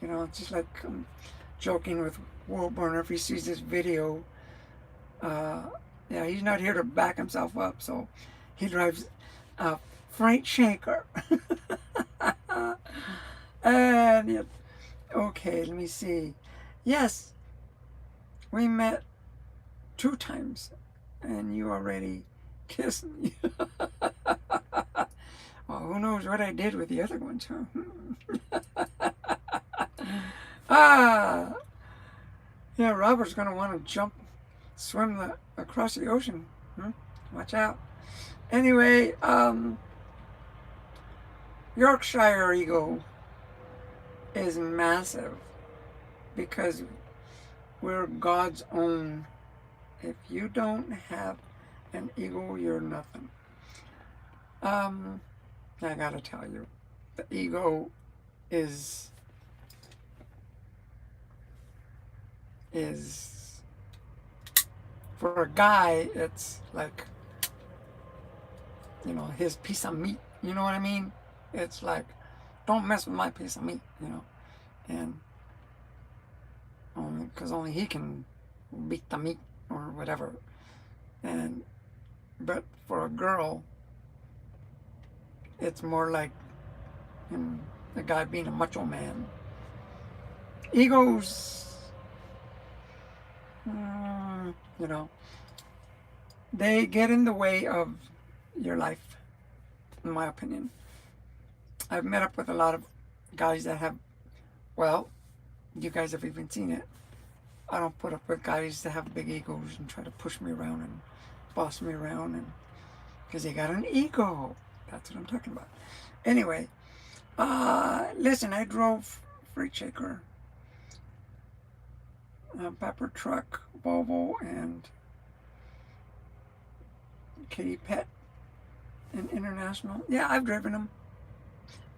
You know, it's just like I'm joking with Will Burner if he sees this video. Yeah, he's not here to back himself up, so he drives a freight shaker. And yeah, okay, let me see. Yes, we met 2 times, and you already kissed me. Well, who knows what I did with the other ones, huh? Yeah, Robert's gonna want to swim across the ocean. Watch out. Anyway, Yorkshire Eagle is massive because we're God's own. If you don't have an eagle, you're nothing. I gotta tell you, the ego is for a guy, it's like, you know, his piece of meat. You know what I mean? It's like, don't mess with my piece of meat, you know, and because only he can beat the meat or whatever. But for a girl, it's more like the guy being a macho man. Egos, you know, they get in the way of your life, in my opinion. I've met up with a lot of guys that have, well, you guys have even seen it. I don't put up with guys that have big egos and try to push me around and boss me around, and because they got an ego. That's what I'm talking about. Anyway, listen, I drove freight shaker, pepper truck, Volvo, and Kitty Pet, and International. Yeah, I've driven them.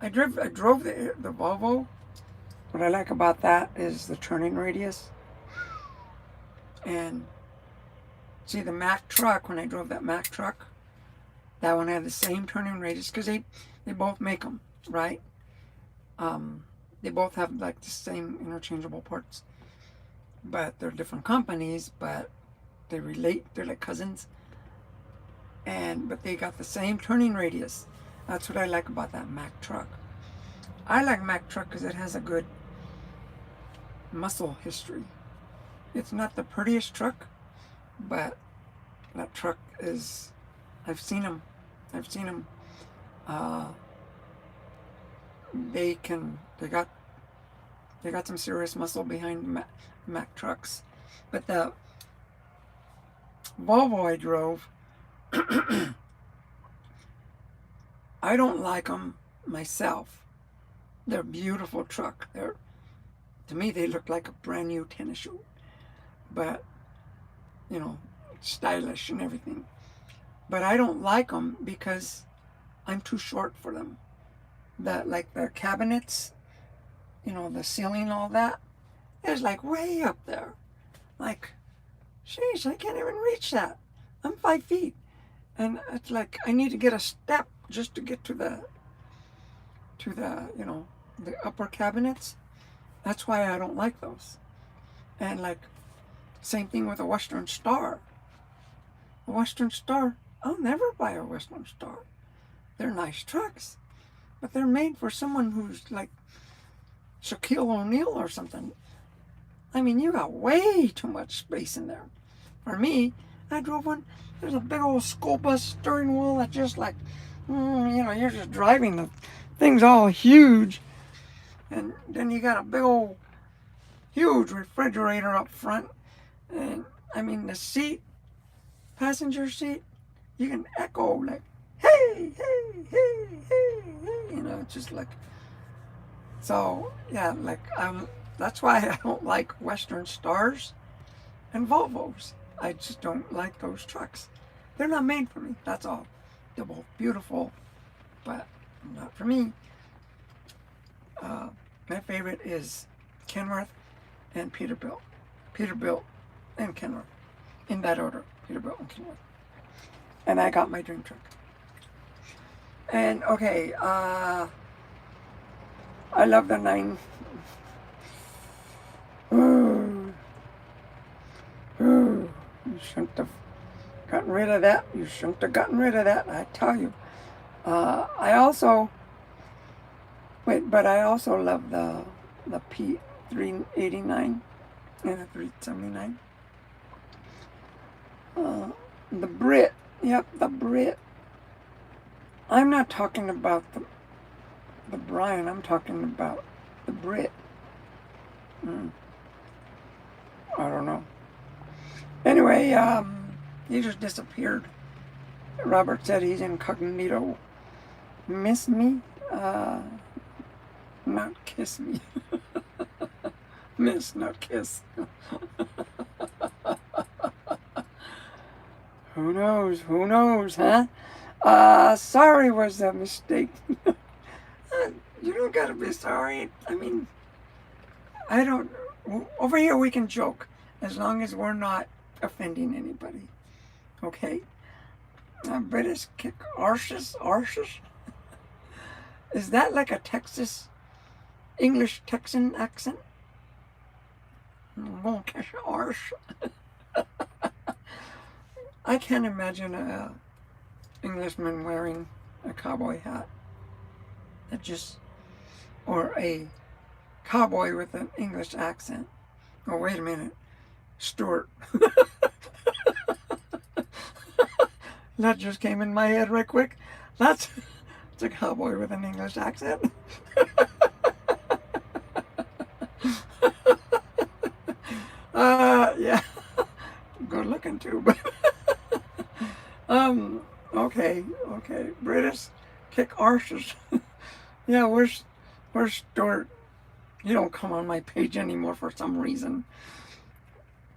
I drove the Volvo. What I like about that is the turning radius. And see, the Mack truck, when I drove that Mack truck, that one had the same turning radius because they both make them, right? They both have like the same interchangeable parts. but they're different companies, but they relate. They're like cousins, but they got the same turning radius. That's what I like about that Mack truck. I like Mack truck because it has a good muscle history. It's not the prettiest truck, but that truck is. I've seen them. I've seen them. Uh, they can. They got some serious muscle behind Mack trucks, but the Volvo I drove, I don't like them myself. They're a beautiful truck. To me, they look like a brand new tennis shoe, but you know, stylish and everything. But I don't like them because I'm too short for them. Like the cabinets, the ceiling, all that is like way up there. Like, sheesh, I can't even reach that. I'm 5 feet, and it's like I need to get a step just to get to the the upper cabinets. That's why I don't like those. And like, same thing with a Western Star. A Western Star, I'll never buy a Western Star. They're nice trucks, but they're made for someone who's like Shaquille O'Neal or something. I mean, you got way too much space in there. For me, I drove one. There's a big old school bus steering wheel that just like, you're just driving. The thing's all huge. And then you got a big old, huge refrigerator up front. And I mean, the seat, passenger seat, you can echo like, hey, hey, hey, hey, hey. It's just like, so yeah, like that's why I don't like Western Stars and Volvos. I just don't like those trucks. They're not made for me, that's all. They're both beautiful, but not for me. My favorite is Kenworth and Peterbilt. Peterbilt and Kenworth. In that order, Peterbilt and Kenworth. And I got my dream truck. And okay, I love the 9. You shouldn't have gotten rid of that. You shouldn't have gotten rid of that, I tell you. I also love the P389 and the 379. The Brit. Yep, the Brit. I'm not talking about the Brian. I'm talking about the Brit. I don't know. Anyway, he just disappeared. Robert said he's incognito. Miss me? Not kiss me. Miss, not kiss. Who knows? Who knows, huh? Sorry was a mistake. You don't gotta be sorry. I mean, over here we can joke as long as we're not offending anybody. Okay? British kick arses? Is that like a English Texan accent? I'm gonna kiss your arse. I can't imagine a Englishman wearing a cowboy hat. Or a cowboy with an English accent. Oh, wait a minute. Stuart. That just came in my head right quick. It's a cowboy with an English accent. Yeah. Good looking too, but okay. British kick arses. Yeah, where's Stuart? You don't come on my page anymore for some reason.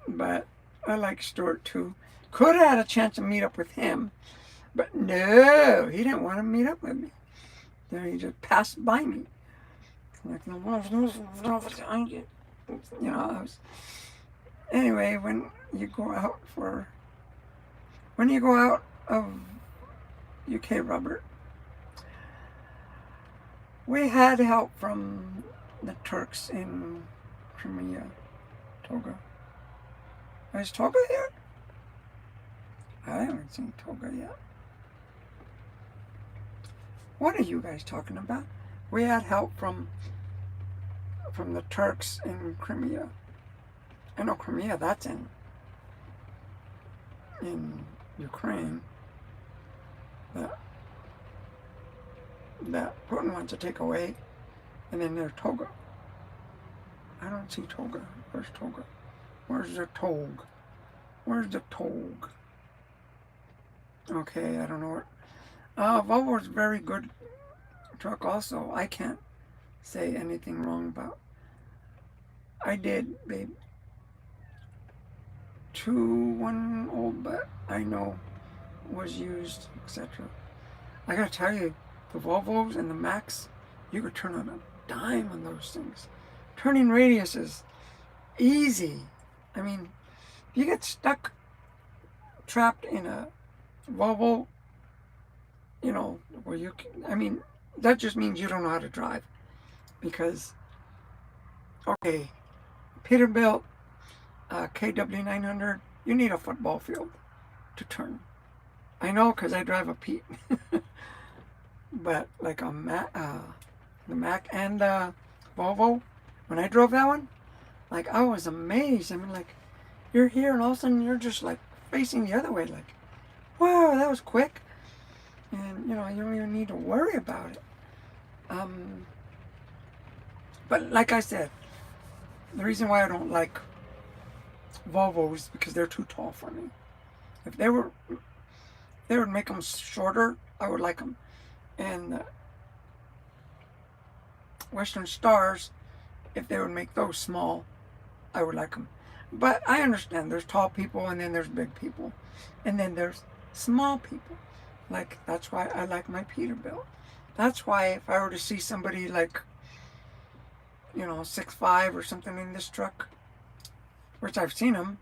But I like Stuart too. Could have had a chance to meet up with him, but no, he didn't want to meet up with me. Then he just passed by me. Anyway, when you go out of UK, Robert, we had help from the Turks in Crimea, Toga. Is Toga here? I haven't seen Toga yet. What are you guys talking about? We had help from the Turks in Crimea. I know Crimea, that's in Ukraine. That Putin wants to take away, and then there's Toga. I don't see Toga. Where's Toga? Where's the Tog? Where's the Tog? Okay, I don't know what. Volvo's very good truck also. I can't say anything wrong about. I did, babe. One old, but I know was used, etc. I gotta tell you, the Volvos and the Macs, you could turn on a dime on those things. Turning radius is easy. I mean, if you get stuck, trapped in a Volvo, you know, where you can, I mean, that just means you don't know how to drive. Because, okay, Peterbilt, KW900, you need a football field to turn. I know because I drive a Pete. But like the Mac and the Volvo, when I drove that one, like I was amazed. I mean, like you're here and all of a sudden you're just like facing the other way, like, wow, that was quick. And you know, you don't even need to worry about it. But like I said, the reason why I don't like Volvos is because they're too tall for me. If they would make them shorter, I would like them. And Western Stars, if they would make those small, I would like them. But I understand there's tall people and then there's big people. And then there's small people. Like, that's why I like my Peterbilt. That's why if I were to see somebody like, you know, 6'5" or something in this truck, which I've seen them,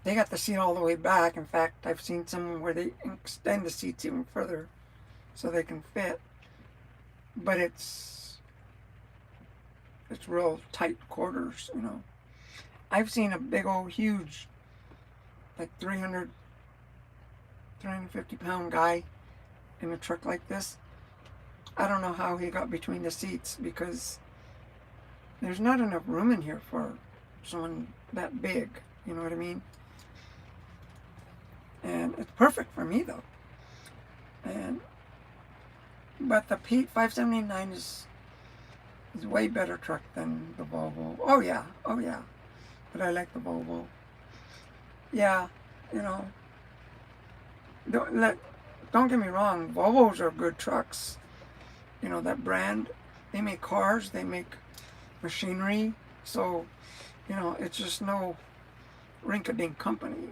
they got the seat all the way back. In fact, I've seen some where they extend the seats even further so they can fit. But it's real tight quarters, you know. I've seen a big old huge, like 350 pound guy in a truck like this. I don't know how he got between the seats because there's not enough room in here for someone that big, you know what I mean? And it's perfect for me though. But the Pete 579 is way better truck than the Volvo. Oh yeah. But I like the Volvo. Yeah, you know. Don't get me wrong, Volvos are good trucks. You know, that brand, they make cars, they make machinery. So, you know, it's just no rink-a-dink company.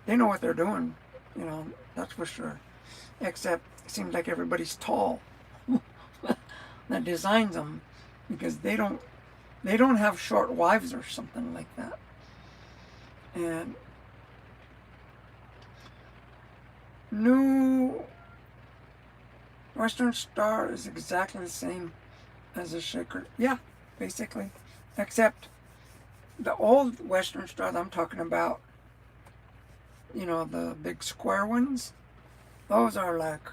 They know what they're doing, you know, that's for sure. Except it seems like everybody's tall that designs them, because they don't have short wives or something like that. And new Western Star is exactly the same as a Shaker. Yeah, basically. Except the old Western Star that I'm talking about, you know, the big square ones, those are like,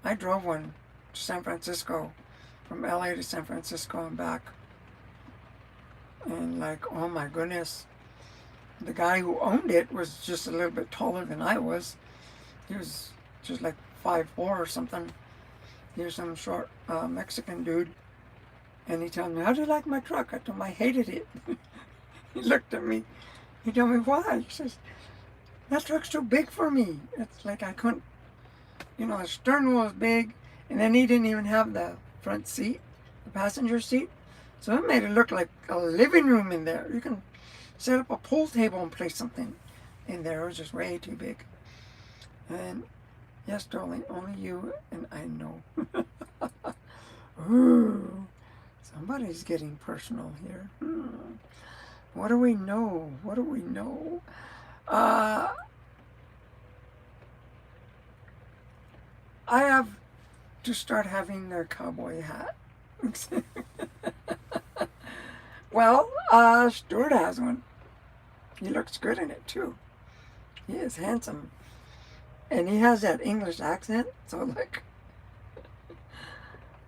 I drove one to San Francisco, from LA to San Francisco and back. And like, oh my goodness, the guy who owned it was just a little bit taller than I was. He was just like 5'4" or something. He was some short Mexican dude. And he told me, how do you like my truck? I told him I hated it. He looked at me. He told me, why? He says, that truck's too big for me. It's like I couldn't, you know, the stern wheel was big. And then he didn't even have the front seat, the passenger seat. So it made it look like a living room in there. You can set up a pool table and place something in there. It was just way too big. And yes, darling, only you and I know. Ooh, somebody's getting personal here. What do we know? What do we know? I have to start having their cowboy hat. Well, Stuart has one. He looks good in it too. He is handsome. And he has that English accent. So like,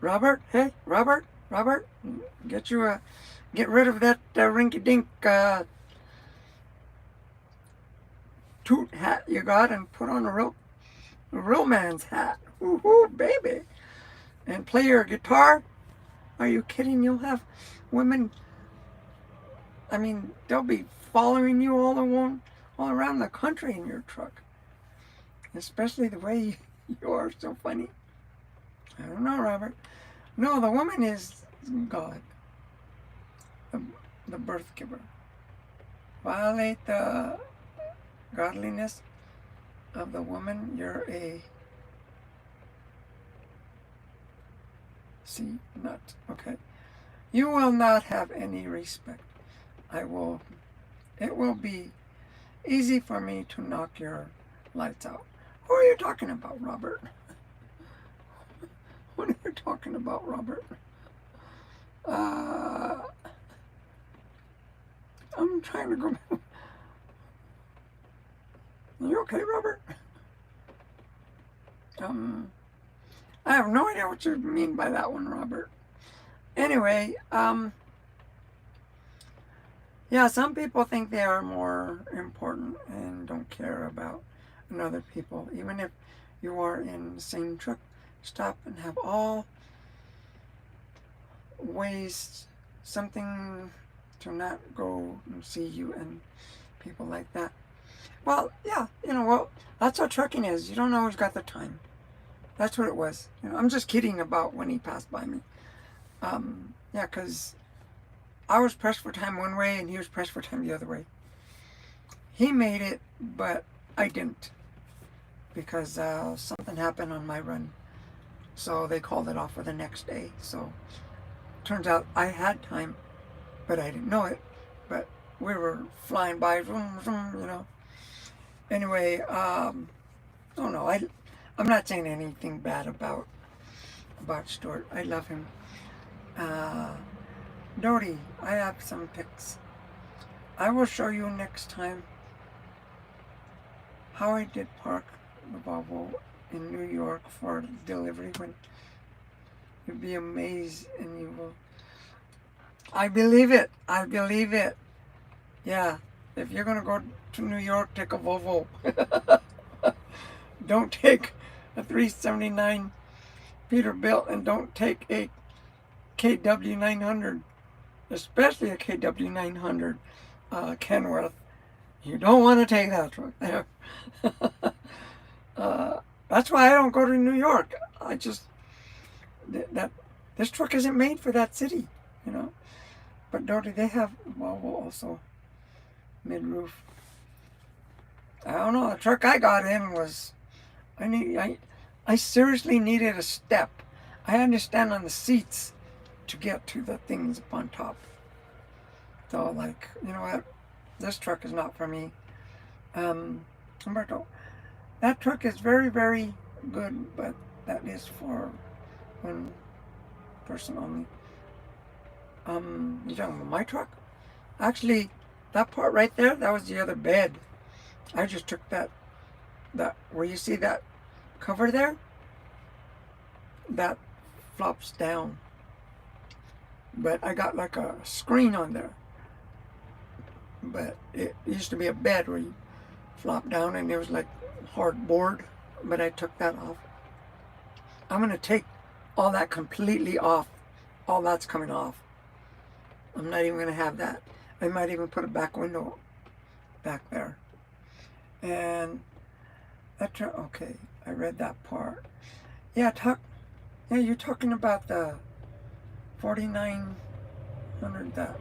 Robert, hey, Robert, get you a, get rid of that rinky-dink toot hat you got and put on a real man's hat. Woohoo, baby. And play your guitar. Are you kidding? You'll have women, I mean, they'll be following you all around the country in your truck. Especially the way you are so funny. I don't know, Robert. No, the woman is God. The birth giver. Violate the godliness of the woman, you're a nut. Okay. You will not have any respect. It will be easy for me to knock your lights out. Who are you talking about, Robert? What are you talking about, Robert? I'm trying to go. Are you okay, Robert? I have no idea what you mean by that one, Robert. Anyway, yeah, some people think they are more important and don't care about other people. Even if you are in the same truck, stop and have all ways something to not go and see you and people like that. Well, yeah, well, that's what trucking is. You don't always got the time. That's what it was. I'm just kidding about when he passed by me. Yeah, because I was pressed for time one way and he was pressed for time the other way. He made it, but I didn't. Because something happened on my run. So they called it off for the next day. So turns out I had time, but I didn't know it. But we were flying by, vroom, vroom, Anyway, oh no, I'm not saying anything bad about Stuart. I love him. Dodi, I have some pics. I will show you next time how I did park the Volvo in New York for delivery. When you'll be amazed and you will. I believe it. Yeah. If you're going to go to New York, take a Volvo. Don't take a 379 Peterbilt and don't take a KW 900, especially a KW 900 Kenworth. You don't want to take that truck there. That's why I don't go to New York. I just, this truck isn't made for that city, But Dodi, they have Volvo also. Mid-roof. I don't know. The truck I got in was, I seriously needed a step. I had to stand on the seats to get to the things up on top. So like, you know what? This truck is not for me. Humberto, that truck is very, very good, but that is for one person only. You talking about my truck? Actually, that part right there, that was the other bed. I just took that where you see that cover there, that flops down. But I got like a screen on there. But it used to be a bed where you flop down and it was like hard board, but I took that off. I'm going to take all that completely off. All that's coming off. I'm not even going to have that. I might even put a back window back there. And that's okay. I read that part. Yeah, you're talking about the 4900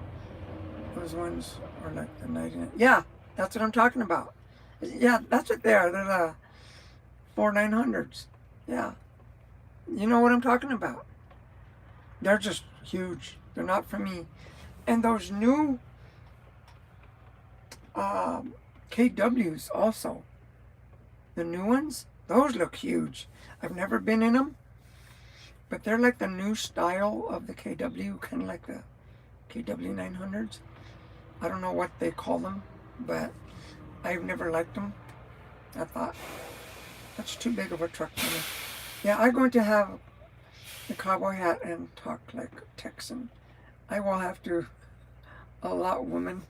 those ones are like the 99. Yeah, that's what I'm talking about. Yeah, that's what they are. They're the 4900s. Yeah. You know what I'm talking about. They're just huge. They're not for me. And those new KWs also. The new ones, those look huge. I've never been in them, but they're like the new style of the KW, kind of like the KW 900s. I don't know what they call them. but I've never liked them. I thought, that's too big of a truck for me. Yeah, I'm going to have the cowboy hat and talk like Texan. I will have to allow women.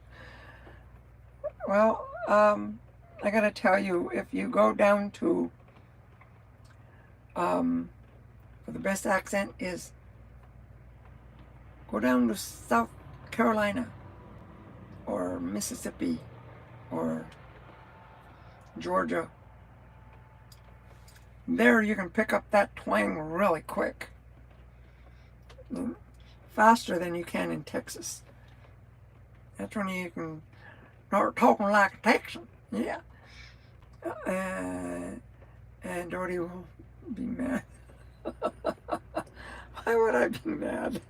Well, I gotta tell you, if you go down to, the best accent is, go down to South Carolina or Mississippi or Georgia. There you can pick up that twang really quick. Faster than you can in Texas. That's when you can start talking like a Texan. Yeah. And Dodie will be mad. Why would I be mad?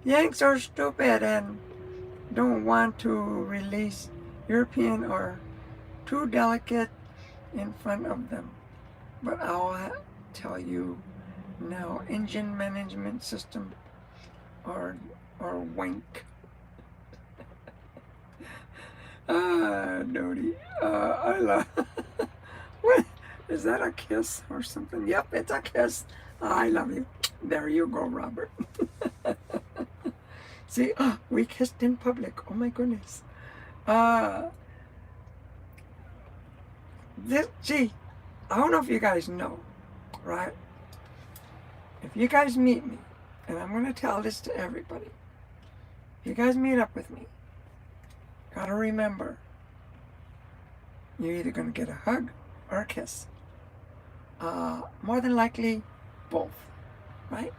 Yanks are stupid and don't want to release European or too delicate in front of them. But I'll tell you now, engine management system or wank. Dodie, I love. What is that? A kiss or something? Yep, it's a kiss. I love you. There you go, Robert. See, we kissed in public. Oh my goodness. Gee, I don't know if you guys know, right? If you guys meet me, and I'm going to tell this to everybody, if you guys meet up with me, gotta remember, you're either going to get a hug or a kiss. More than likely, both, right?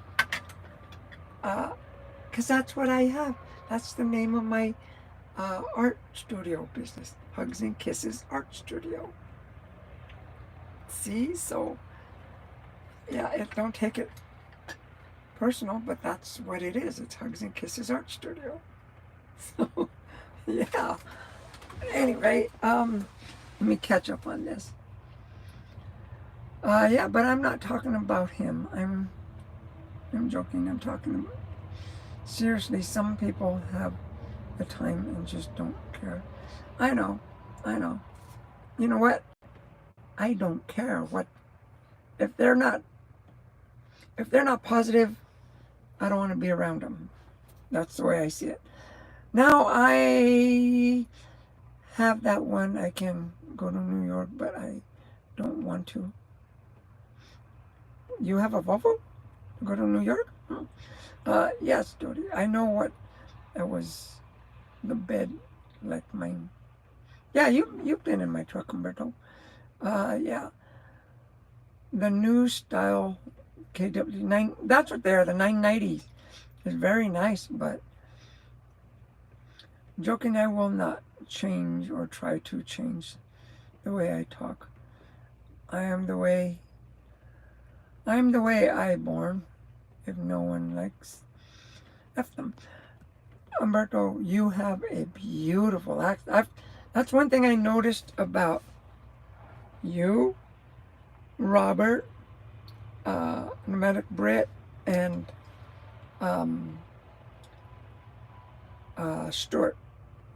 Because that's what I have. That's the name of my art studio business. Hugs and Kisses Art Studio. See? So, yeah, don't take it personal, but that's what it is. It's Hugs and Kisses Art Studio. So, yeah. Anyway, let me catch up on this. Yeah, but I'm not talking about him. I'm joking. I'm talking about, seriously, some people have the time and just don't care. I know. You know what? I don't care what, if they're not positive, I don't want to be around them. That's the way I see it. Now I have that one. I can go to New York, but I don't want to. You have a Volvo to go to New York? Yes, Dodie. I know what it was. The bed, like mine. Yeah, you've been in my truck, Humberto. Yeah. The new style KW9. That's what they are. The 990 is very nice, but joking, I will not change or try to change the way I talk. I am the way I born. If no one likes, F them. Humberto, you have a beautiful accent. That's one thing I noticed about you, Robert, Nomadic Brit, and Stuart.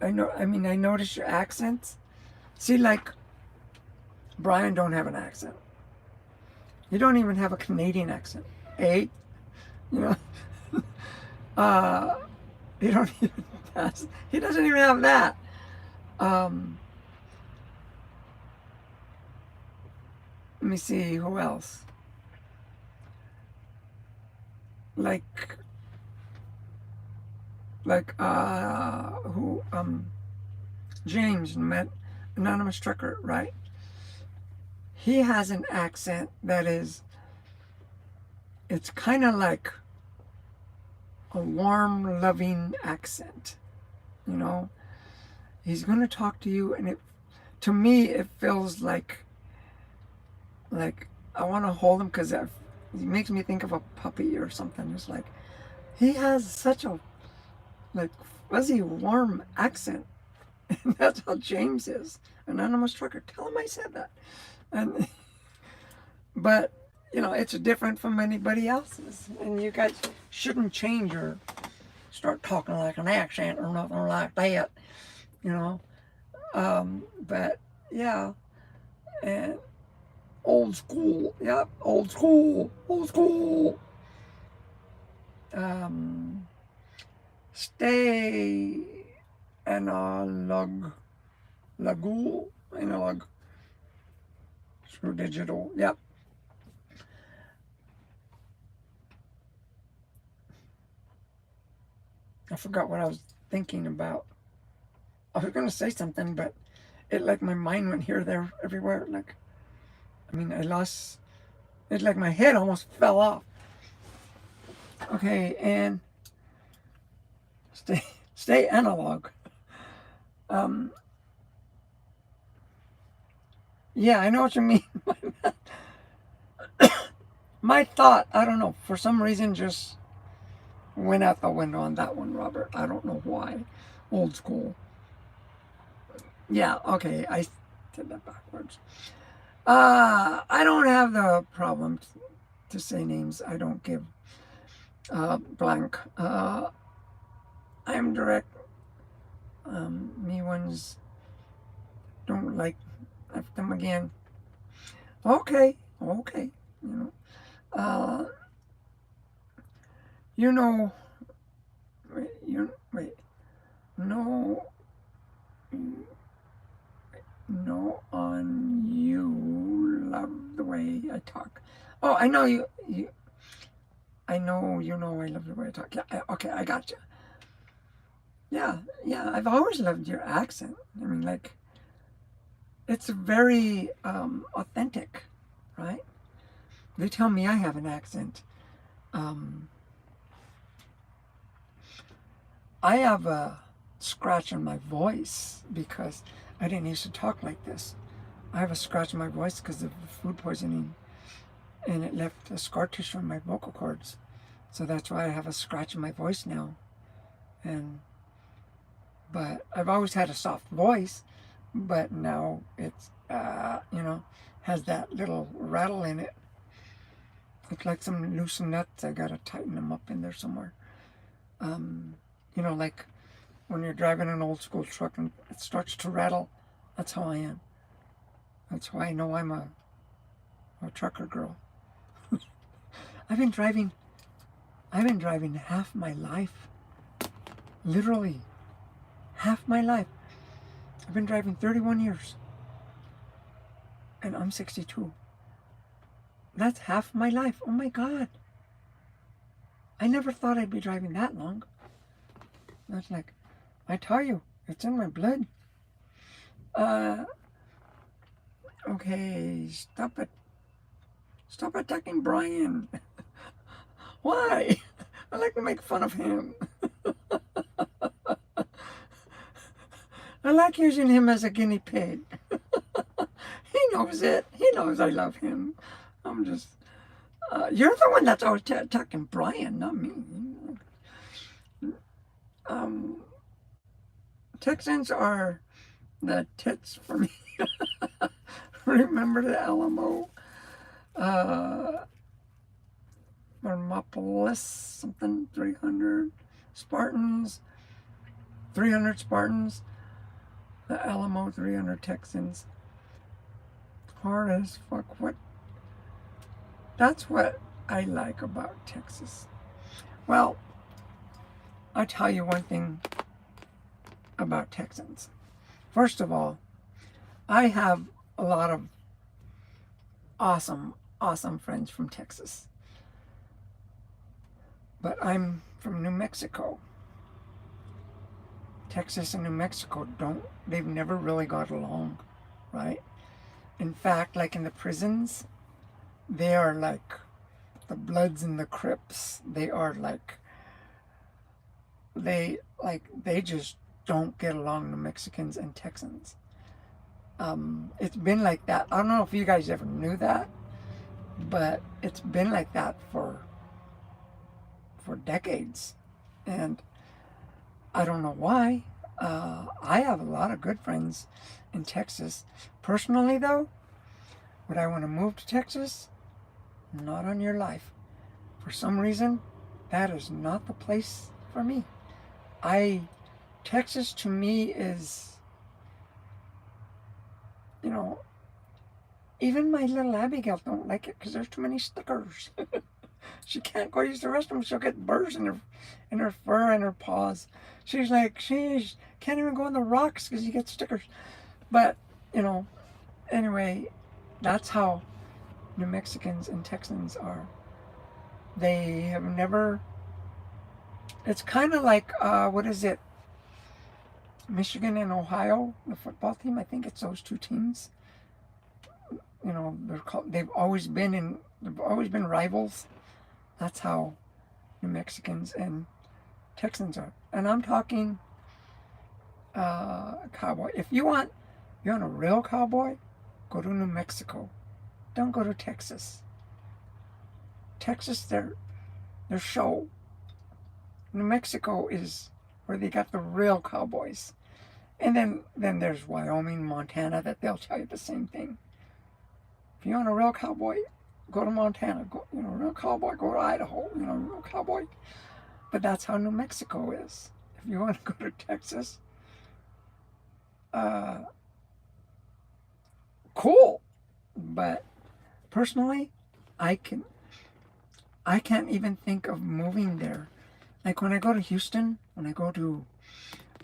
I noticed your accents. See, like, Brian don't have an accent. You don't even have a Canadian accent. You know, he doesn't even have that. Let me see, who else? James, Anonymous Trucker, right? He has an accent that it's kind of like a warm, loving accent, you know? He's going to talk to you, and to me, it feels like I want to hold him, because he makes me think of a puppy or something. It's like, he has such a, fuzzy, warm accent. And that's how James is. Anonymous Trucker. Tell him I said that. But, it's different from anybody else's. And you guys shouldn't change start talking like an accent or nothing like that, you know. But yeah, and old school, yep, old school, old school. Um, Stay analog, analog through digital, yep. I forgot what I was thinking about. I was going to say something, but it like my mind went here, there, everywhere. Like, I mean, I lost, it's like my head almost fell off. Okay, and stay, stay analog. Um, yeah, I know what you mean. My thought, I don't know, for some reason just went out the window on that one, Robert. I don't know why. Old school. Yeah, okay, I did that backwards. I don't have the problem to say names. I don't give blank. I'm direct. Me ones don't like them again. Okay, okay. You know, uh, you know, wait, no, no, on you love the way I talk. Oh, I know you. I know you know I love the way I talk. Yeah, okay, I got you. Yeah, yeah. I've always loved your accent. I mean, like, it's very authentic, right? They tell me I have an accent. Um, I have a scratch in my voice because I didn't used to talk like this. I have a scratch in my voice because of food poisoning, and it left a scar tissue in my vocal cords. So that's why I have a scratch in my voice now. And but I've always had a soft voice, but now it's has that little rattle in it. Looks like some loose nuts. I gotta tighten them up in there somewhere. Like when you're driving an old school truck and it starts to rattle. That's how I am. That's why I know I'm a trucker girl. I've been driving half my life. Literally, half my life. I've been driving 31 years. And I'm 62. That's half my life. Oh my God. I never thought I'd be driving that long. That's like, I tell you, it's in my blood. Okay, stop it. Stop attacking Brian. Why? I like to make fun of him. I like using him as a guinea pig. He knows it. He knows I love him. I'm just... you're the one that's always attacking Brian, not me. Texans are the tits for me. Remember the Alamo? Thermopolis, something, 300 Spartans. 300 Spartans. The Alamo, 300 Texans. Hard as fuck. What? That's what I like about Texas. Well, I'll tell you one thing about Texans. First of all, I have a lot of awesome, awesome friends from Texas. But I'm from New Mexico. Texas and New Mexico they've never really got along, right? In fact, like in the prisons, they are like the Bloods and the Crips. They are like, they just don't get along, the Mexicans and Texans. It's been like that. I don't know if you guys ever knew that, but it's been like that for decades. And I don't know why. I have a lot of good friends in Texas. Personally, though, would I want to move to Texas? Not on your life. For some reason, that is not the place for me. Texas to me is, you know, even my little Abigail don't like it because there's too many stickers. She can't go use the restroom. She'll get burrs in her fur and her paws. She's like, she can't even go on the rocks because you get stickers. But, you know, anyway, that's how New Mexicans and Texans are. They have never, it's kind of like, what is it? Michigan and Ohio, the football team. I think it's those two teams. You know, they've always been rivals. That's how New Mexicans and Texans are. And I'm talking cowboy. If you want a real cowboy, go to New Mexico. Don't go to Texas. Texas, their show. New Mexico is where they got the real cowboys. And then there's Wyoming, Montana, that they'll tell you the same thing. If you want a real cowboy, go to Montana. Go, you know, real cowboy, go to Idaho. You know, real cowboy. But that's how New Mexico is. If you want to go to Texas, cool. But personally, I can't even think of moving there. Like when I go to Houston, when I go to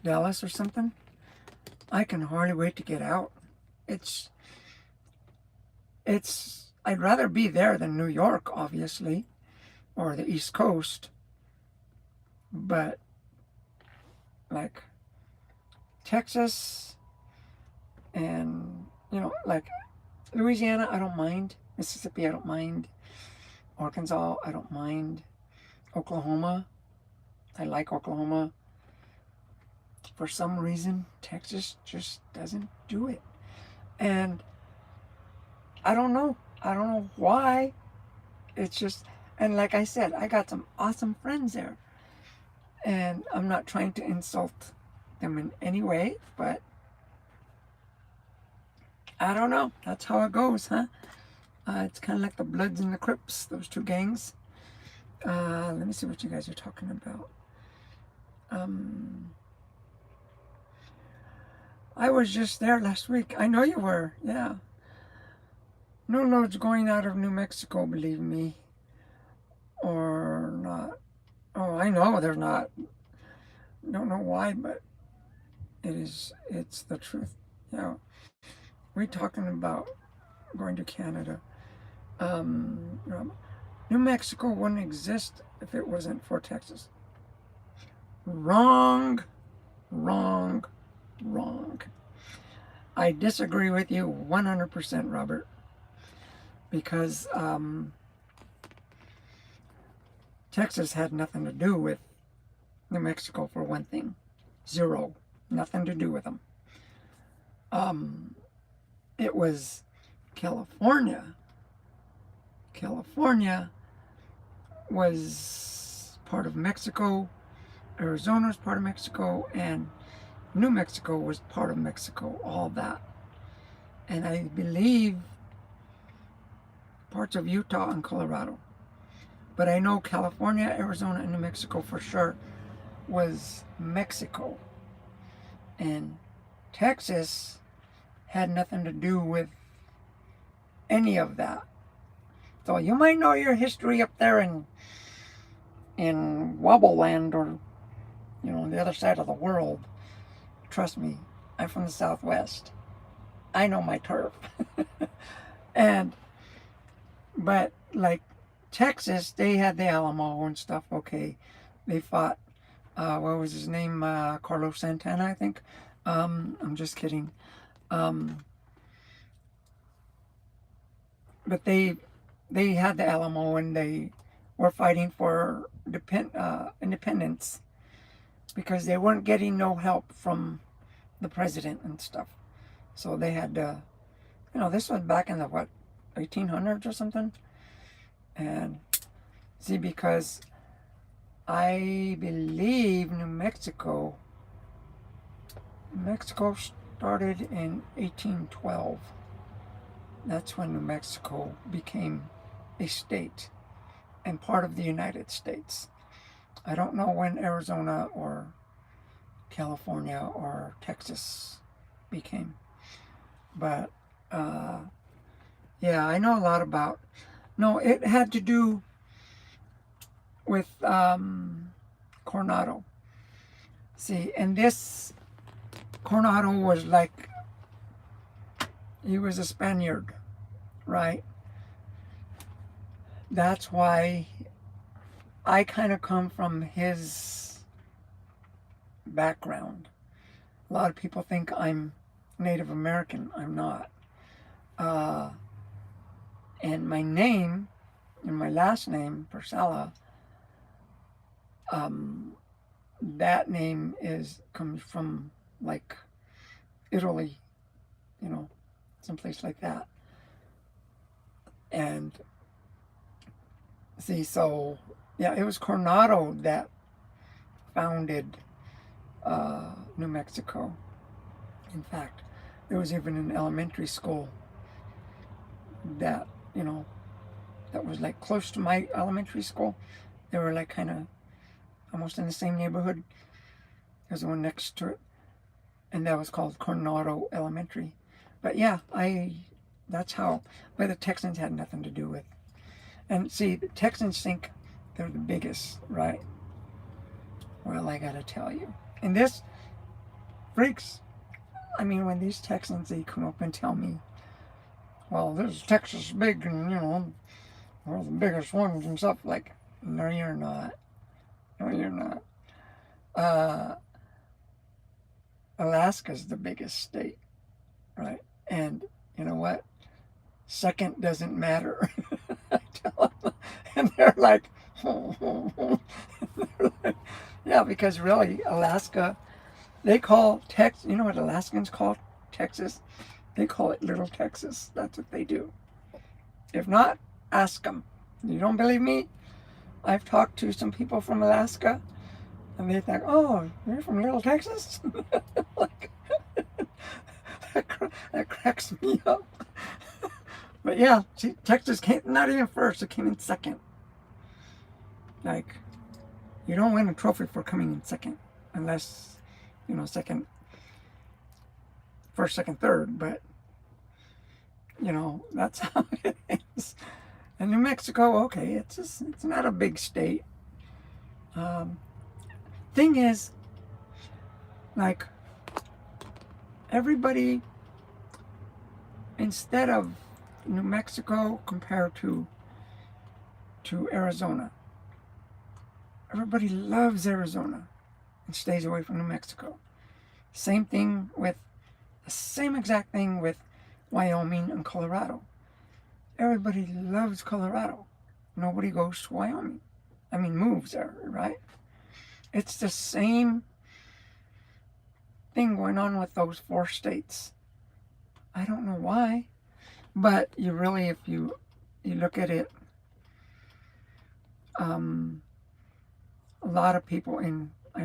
Dallas or something, I can hardly wait to get out. I'd rather be there than New York, obviously, or the East Coast. But like Texas and, you know, like Louisiana, I don't mind. Mississippi, I don't mind. Arkansas, I don't mind. Oklahoma, I like Oklahoma. For some reason, Texas just doesn't do it. And I don't know. I don't know why. It's just, and like I said, I got some awesome friends there. And I'm not trying to insult them in any way, but I don't know. That's how it goes, huh? It's kind of like the Bloods and the Crips, those two gangs. Let me see what you guys are talking about. I was just there last week. I know you were, yeah. No loads going out of New Mexico, believe me. Or not. Oh, I know they're not. Don't know why, but it's the truth. Yeah. We're talking about going to Canada. New Mexico wouldn't exist if it wasn't for Texas. Wrong, wrong, wrong. I disagree with you 100%, Robert, because Texas had nothing to do with New Mexico, for one thing. Zero. Nothing to do with them. It was California. California was part of Mexico. Arizona was part of Mexico, and New Mexico was part of Mexico. All that. And I believe parts of Utah and Colorado. But I know California, Arizona, and New Mexico for sure was Mexico. And Texas had nothing to do with any of that. So you might know your history up there in Wobble Land, or, you know, on the other side of the world. Trust me, I'm from the Southwest. I know my turf. But like Texas, they had the Alamo and stuff. Okay, they fought. What was his name? Carlos Santana, I think. I'm just kidding. But they had the Alamo, and they were fighting for independence because they weren't getting no help from the president and stuff. So they had to, you know, this was back in the, what, 1800s or something? And see, because I believe New Mexico started in 1812. That's when New Mexico became a state and part of the United States. I don't know when Arizona or California or Texas became. But yeah, I know a lot about. No, it had to do with Coronado. See, and this Coronado was like, he was a Spaniard, right? That's why I kind of come from his background. A lot of people think I'm Native American. I'm not. And my name, and my last name, Persala, that name comes from like Italy, you know, someplace like that. And see, so yeah, it was Coronado that founded New Mexico. In fact, there was even an elementary school that, you know, that was like close to my elementary school. They were like kind of almost in the same neighborhood. There's one next to it, and that was called Coronado Elementary. But yeah, that's how, but the Texans had nothing to do with. And see, the Texans think they're the biggest, right? Well, I gotta tell you. And this freaks, I mean, when these Texans, they come up and tell me, well, this is Texas big, and, you know, we're the biggest ones and stuff, like, no, you're not. No, you're not. Alaska's the biggest state, right? And you know what? Second doesn't matter. I tell them, and they're like, yeah, because really, Alaska, they call you know what Alaskans call Texas? They call it Little Texas. That's what they do. If not, ask them. You don't believe me? I've talked to some people from Alaska, and they think, oh, you're from Little Texas? Like, that cracks me up. But yeah, see, Texas came, not even first, it came in second. Like, you don't win a trophy for coming in second, unless, you know, first, second, third, but, you know, that's how it is. And New Mexico, okay, it's not a big state. Thing is, like, everybody, instead of New Mexico compared to Arizona, everybody loves Arizona and stays away from New Mexico. Same thing with, the same exact thing with Wyoming and Colorado. Everybody loves Colorado. Nobody goes to Wyoming. I mean, moves there, right? It's the same thing going on with those 4 states. I don't know why, but you really, if you look at it, a lot of people I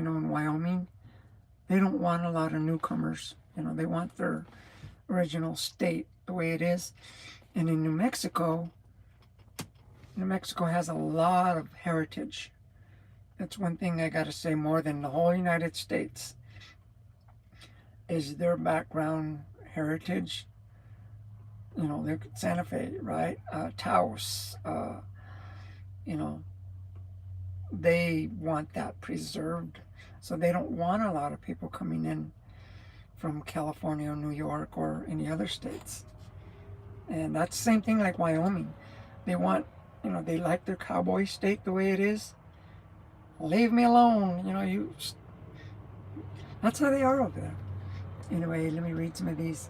know in Wyoming, they don't want a lot of newcomers. You know, they want their original state the way it is. And in New Mexico has a lot of heritage. That's one thing I gotta say, more than the whole United States, is their background heritage. You know, they're Santa Fe, right? Taos, you know, they want that preserved. So they don't want a lot of people coming in from California or New York or any other states. And that's the same thing like Wyoming. They want, you know, they like their cowboy state the way it is. Leave me alone, you know, that's how they are over there. Anyway, let me read some of these.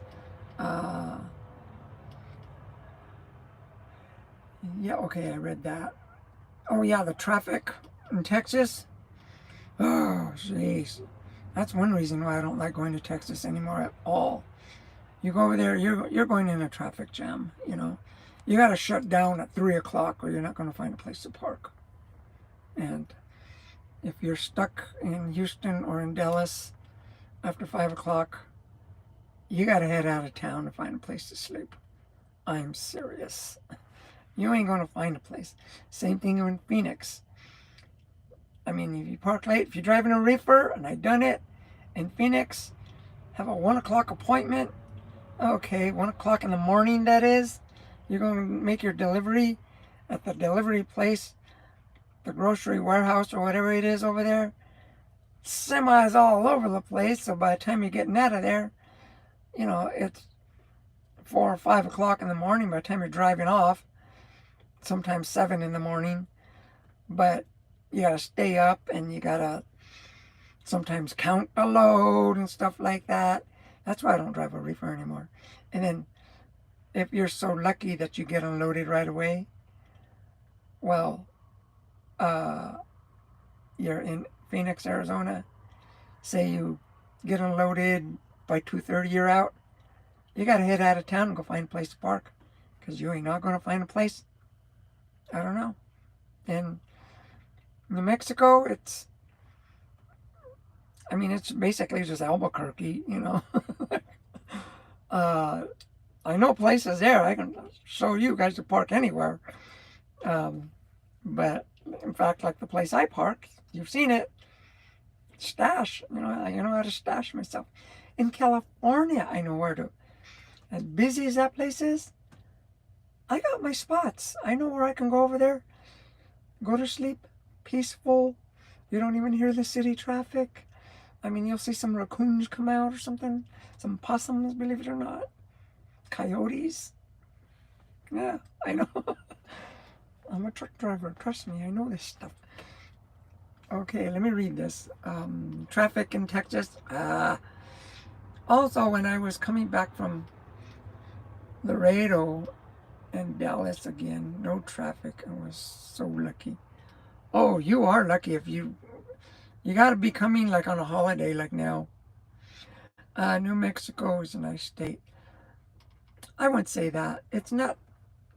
Yeah, okay, I read that. Oh yeah, the traffic in Texas. Oh, jeez. That's one reason why I don't like going to Texas anymore at all. You go over there, you're going in a traffic jam, you know. You got to shut down at 3 o'clock or you're not going to find a place to park. And if you're stuck in Houston or in Dallas after 5 o'clock, you got to head out of town to find a place to sleep. I'm serious. You ain't going to find a place. Same thing in Phoenix. I mean, if you park late, if you're driving a reefer, and I done it, in Phoenix, have a 1 o'clock appointment. Okay, 1 o'clock in the morning, that is. You're going to make your delivery at the delivery place, the grocery warehouse or whatever it is over there. Semis all over the place, so by the time you're getting out of there, you know, it's 4 or 5 o'clock in the morning by the time you're driving off, sometimes 7 in the morning. But you gotta stay up and you gotta sometimes count the load and stuff like that. That's why I don't drive a reefer anymore. And then if you're so lucky that you get unloaded right away, well, you're in Phoenix, Arizona, say you get unloaded by 2:30, you're out, you got to head out of town and go find a place to park, because you ain't not going to find a place. I don't know. In New Mexico, it's basically just Albuquerque, you know. I know places there. I can show you guys to park anywhere. But in fact, like the place I park, you've seen it. Stash, you know how to stash myself. In California, I know where to. As busy as that place is, I got my spots. I know where I can go over there, go to sleep, peaceful. You don't even hear the city traffic. I mean, you'll see some raccoons come out or something, some possums, believe it or not, coyotes. Yeah, I know. I'm a truck driver. Trust me, I know this stuff. Okay, let me read this. Traffic in Texas. Also, when I was coming back from Laredo and Dallas again, no traffic. I was so lucky. Oh, you are lucky if you got to be coming like on a holiday like now. New Mexico is a nice state. I wouldn't say that. It's not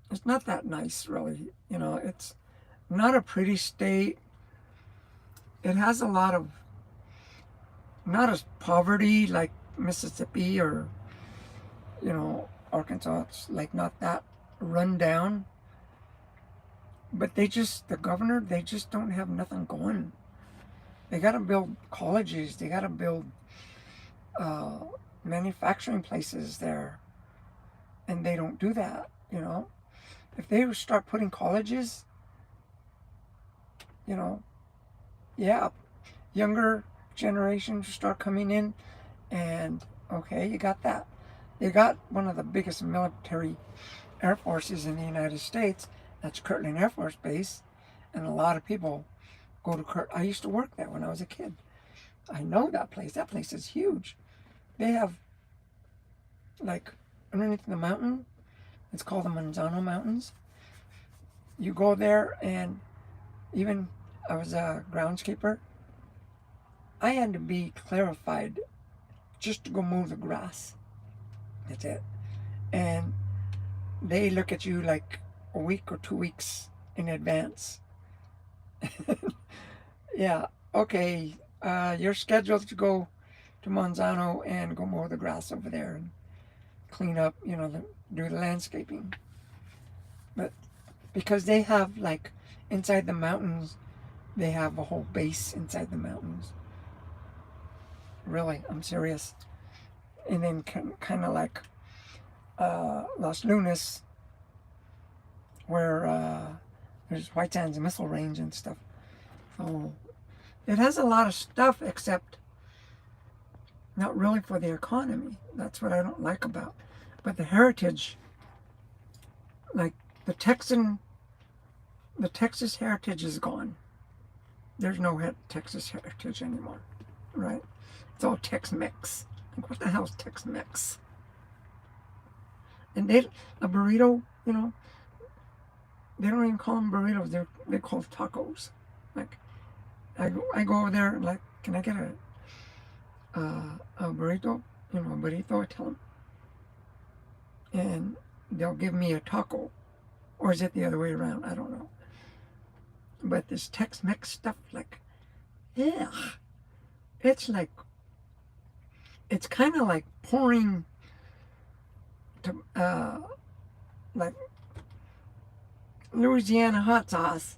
that nice, really. You know, it's not a pretty state. It has a lot of, not as poverty like Mississippi or, you know, Arkansas. It's like not that run down. But the governor, they just don't have nothing going. They got to build colleges. They got to build manufacturing places there. And they don't do that, you know. If they start putting colleges, you know, yeah, younger generations start coming in, and okay, you got that. You got one of the biggest military air forces in the United States. That's Kirtland Air Force Base, and a lot of people go to I used to work there when I was a kid. I know that place. That place is huge. They have, like, underneath the mountain, it's called the Manzano Mountains. You go there, and even I was a groundskeeper. I had to be clarified just to go mow the grass. That's it. And they look at you like a week or 2 weeks in advance. Yeah, okay, you're scheduled to go to Manzano and go mow the grass over there and clean up, you know, do the landscaping. But because they have, like, inside the mountains, they have a whole base inside the mountains. Really, I'm serious. And then kind of like Los Lunas, where there's White Sands Missile Range and stuff. So it has a lot of stuff, except not really for the economy. That's what I don't like about. But the heritage, like the Texas heritage is gone. There's no Texas heritage anymore, right? It's all Tex-Mex. Like, what the hell's Tex-Mex? And a burrito, you know, they don't even call them burritos. They're called tacos. Like, I go over there, like, can I get a burrito? You know, a burrito, I tell them. And they'll give me a taco. Or is it the other way around? I don't know. But this Tex-Mex stuff, like, yeah, it's like, it's kind of like pouring like Louisiana hot sauce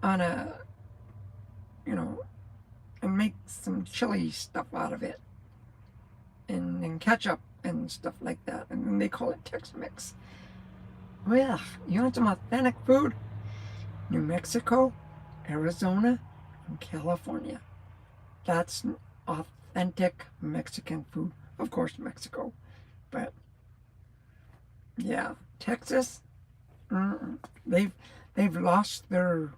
on a, you know, and make some chili stuff out of it, and then ketchup and stuff like that, and then they call it Tex-Mex. Well, you want some authentic food? New Mexico, Arizona, and California. That's authentic Mexican food. Of course, Mexico. But, yeah, Texas, they've lost their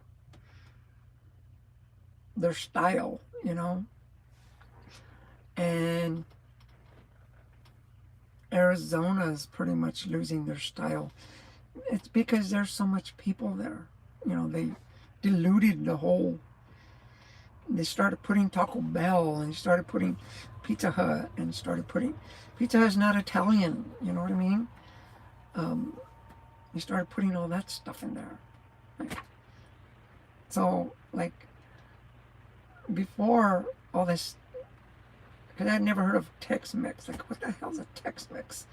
style, you know. And Arizona is pretty much losing their style. It's because there's so much people there. You know, they diluted the whole. They started putting Taco Bell and started putting Pizza Hut and started putting. Pizza Hut's not Italian, you know what I mean? They started putting all that stuff in there. So, like, before all this, because I'd never heard of Tex-Mex. Like, what the hell's a Tex-Mex?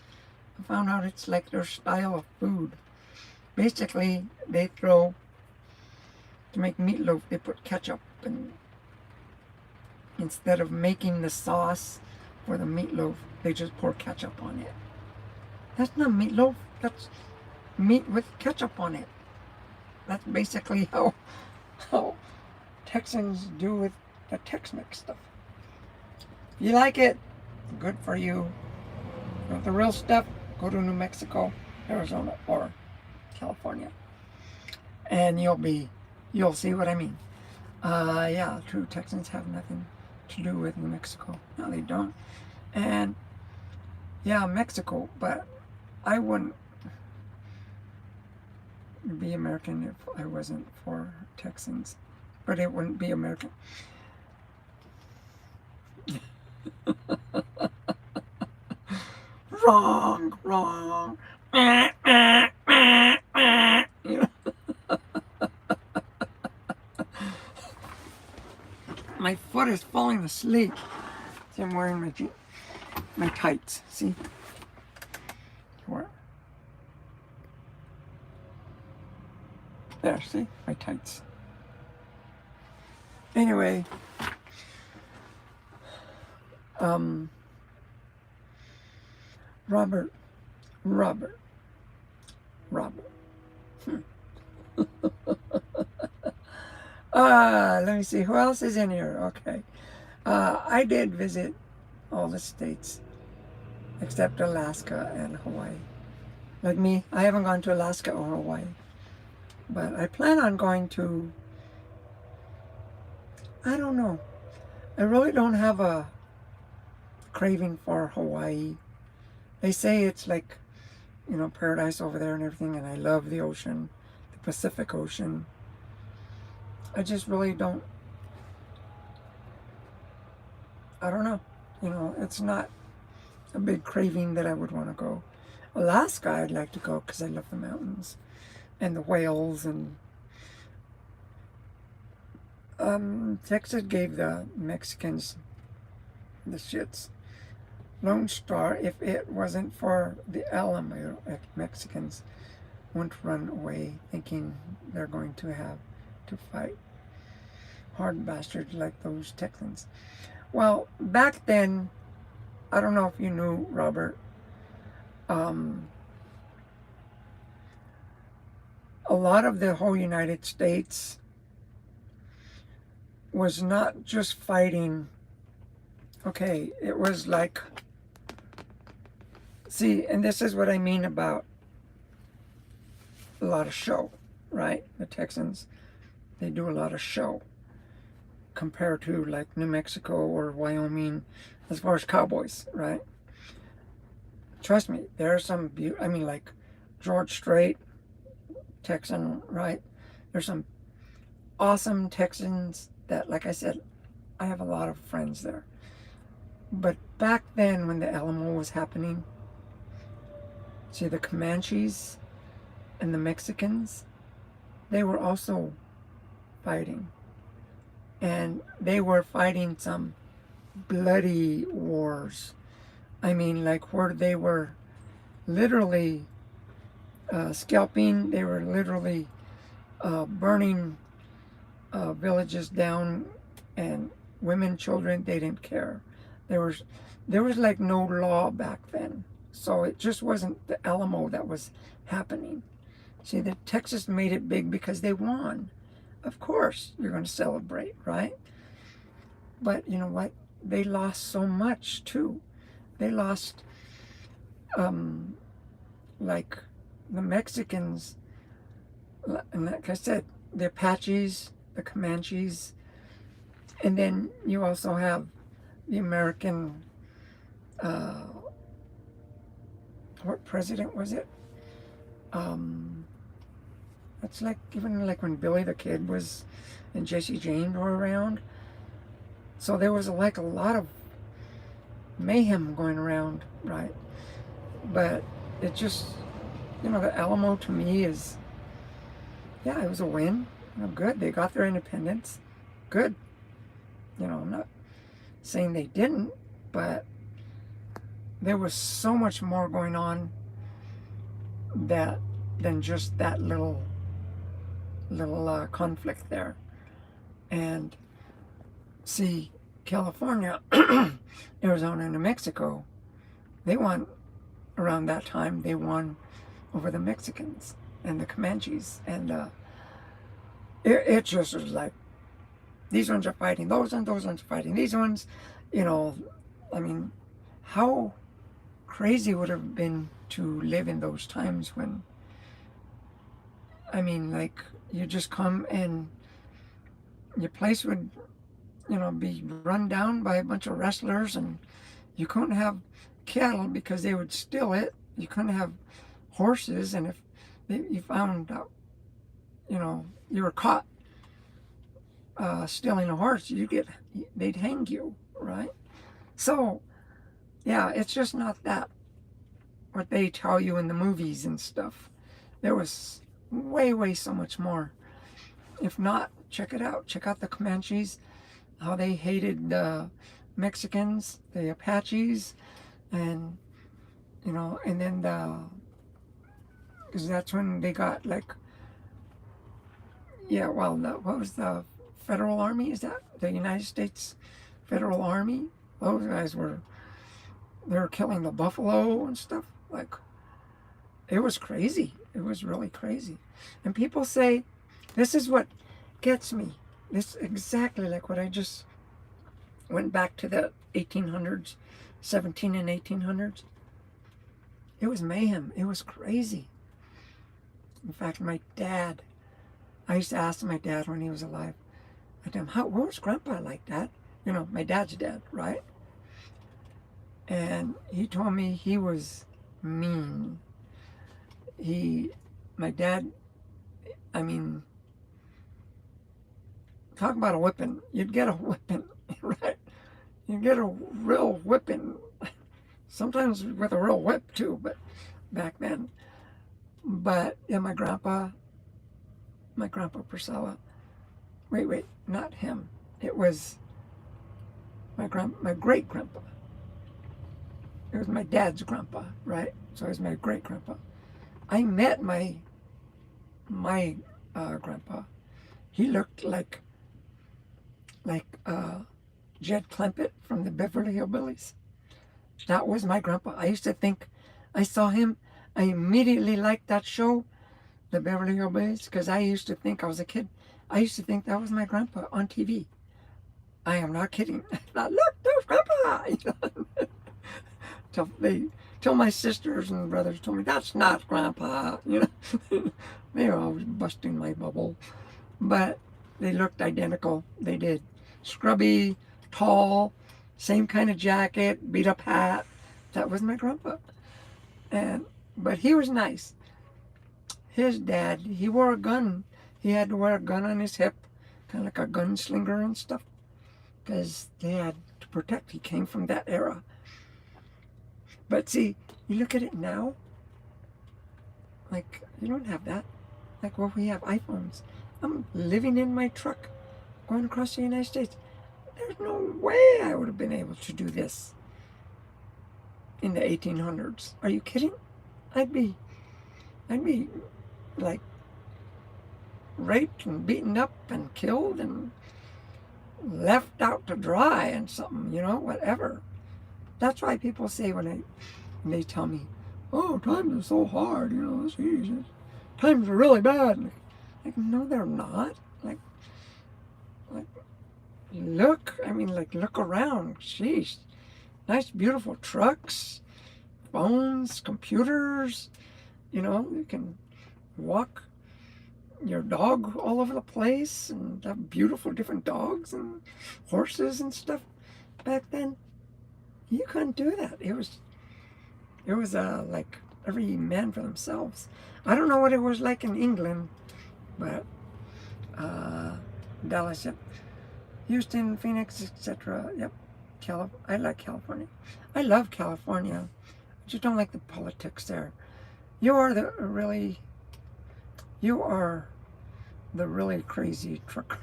I found out it's like their style of food. Basically, they throw, to make meatloaf, they put ketchup, and instead of making the sauce for the meatloaf, they just pour ketchup on it. That's not meatloaf, that's meat with ketchup on it. That's basically how Texans do with the Tex-Mex stuff. If you like it, good for you. If you want the real stuff, go to New Mexico, Arizona, or California. And you'll see what I mean. Yeah, true, Texans have nothing to do with New Mexico. No, they don't. And, yeah, Mexico, but I wouldn't be American if I wasn't for Texans. But it wouldn't be American. Wrong. You know? My foot is falling asleep. See, I'm wearing my tights. See? Where? There, see? My tights. Anyway, Robert. Let me see, who else is in here? Okay. I did visit all the states except Alaska and Hawaii. Like me, I haven't gone to Alaska or Hawaii. But I plan on going to, I don't know. I really don't have a craving for Hawaii. They say it's like, you know, paradise over there and everything, and I love the ocean, the Pacific Ocean. I just really don't, I don't know. You know, it's not a big craving that I would want to go. Alaska, I'd like to go because I love the mountains and the whales, and Texas gave the Mexicans the shits. Lone Star, if it wasn't for the Alamo, Mexicans wouldn't run away thinking they're going to have to fight hard bastards like those Texans. Well, back then, I don't know if you knew, Robert, a lot of the whole United States was not just fighting. Okay, it was like, see, and this is what I mean about a lot of show, right? The Texans, they do a lot of show compared to like New Mexico or Wyoming as far as cowboys, right? Trust me, there are some, I mean, like George Strait, Texan, right? There's some awesome Texans that, like I said, I have a lot of friends there. But back then, when the Alamo was happening, see, the Comanches and the Mexicans, they were also fighting. And they were fighting some bloody wars. I mean, like where they were literally scalping, they were literally burning villages down and women, children, they didn't care. There was, there was like no law back then. So it just wasn't the Alamo that was happening. See, the Texas made it big because they won. Of course, you're going to celebrate, right? But you know what? They lost so much too. They lost, like the Mexicans, and like I said, the Apaches, the Comanches, and then you also have the American, what president was it? It's like even like when Billy the Kid was and Jesse James were around. So there was like a lot of mayhem going around, right? But it just, you know, the Alamo to me is, yeah, it was a win. You know, good. They got their independence. Good. You know, I'm not saying they didn't, but there was so much more going on that than just that little conflict there. And see, California, Arizona, and New Mexico, they won around that time. They won over the Mexicans and the Comanches, and it just was like, these ones are fighting those ones are fighting these ones. You know, I mean, how crazy would it have been to live in those times when, I mean, like, you just come and your place would, you know, be run down by a bunch of wrestlers, and you couldn't have cattle because they would steal it. You couldn't have horses, and if you found out, you know, you were caught stealing a horse, they'd hang you, right? So, yeah, it's just not that what they tell you in the movies and stuff. There was way so much more. If not, check it out. Check out the Comanches, how they hated the Mexicans, the Apaches, and, you know, and then because that's when they got like, yeah, well, what was the Federal Army? Is that the United States Federal Army? Those guys they were killing the buffalo and stuff. Like, it was crazy. It was really crazy. And people say, this is what gets me. This exactly like what I just went back to the 1800s, 17 and 1800s. It was mayhem. It was crazy. In fact, my dad, I used to ask my dad when he was alive, I told him, what was Grandpa like, Dad? You know, my dad's dad, right? And he told me he was mean. My dad, I mean, talk about a whipping. You'd get a whipping, right? You'd get a real whipping. Sometimes with a real whip too, but back then. But yeah, my grandpa Priscilla, wait, not him. It was my great grandpa. It was my dad's grandpa, right? So it was my great grandpa. I met my grandpa. He looked like Jed Clampett from the Beverly Hillbillies. That was my grandpa. I used to think, I saw him, I immediately liked that show, the Beverly Hillbillies, because I used to think, I was a kid, I used to think that was my grandpa on TV. I am not kidding. I thought, look, there's Grandpa! Till my sisters and brothers told me, that's not Grandpa. You know, they were always busting my bubble. But they looked identical. They did. Scrubby, tall, same kind of jacket, beat up hat. That was my grandpa. But he was nice. His dad, he wore a gun. He had to wear a gun on his hip, kind of like a gunslinger and stuff, because they had to protect. He came from that era. But see, you look at it now, like, you don't have that. Like, well, we have iPhones. I'm living in my truck, going across the United States. There's no way I would have been able to do this in the 1800s. Are you kidding? I'd be like raped and beaten up and killed, and left out to dry and something, you know, whatever. That's why people say when they tell me, oh, times are so hard, you know, geez, times are really bad. Like, no, they're not. Like, look, I mean, like, look around. Jeez. Nice, beautiful trucks, phones, computers. You know, you can walk your dog all over the place and have beautiful different dogs and horses and stuff. Back then, you couldn't do that. It was like every man for themselves. I don't know what it was like in England, but Dallas, yep. Houston, Phoenix, etc. Yep. I like California. I love California. I just don't like the politics there. You are the really crazy trucker.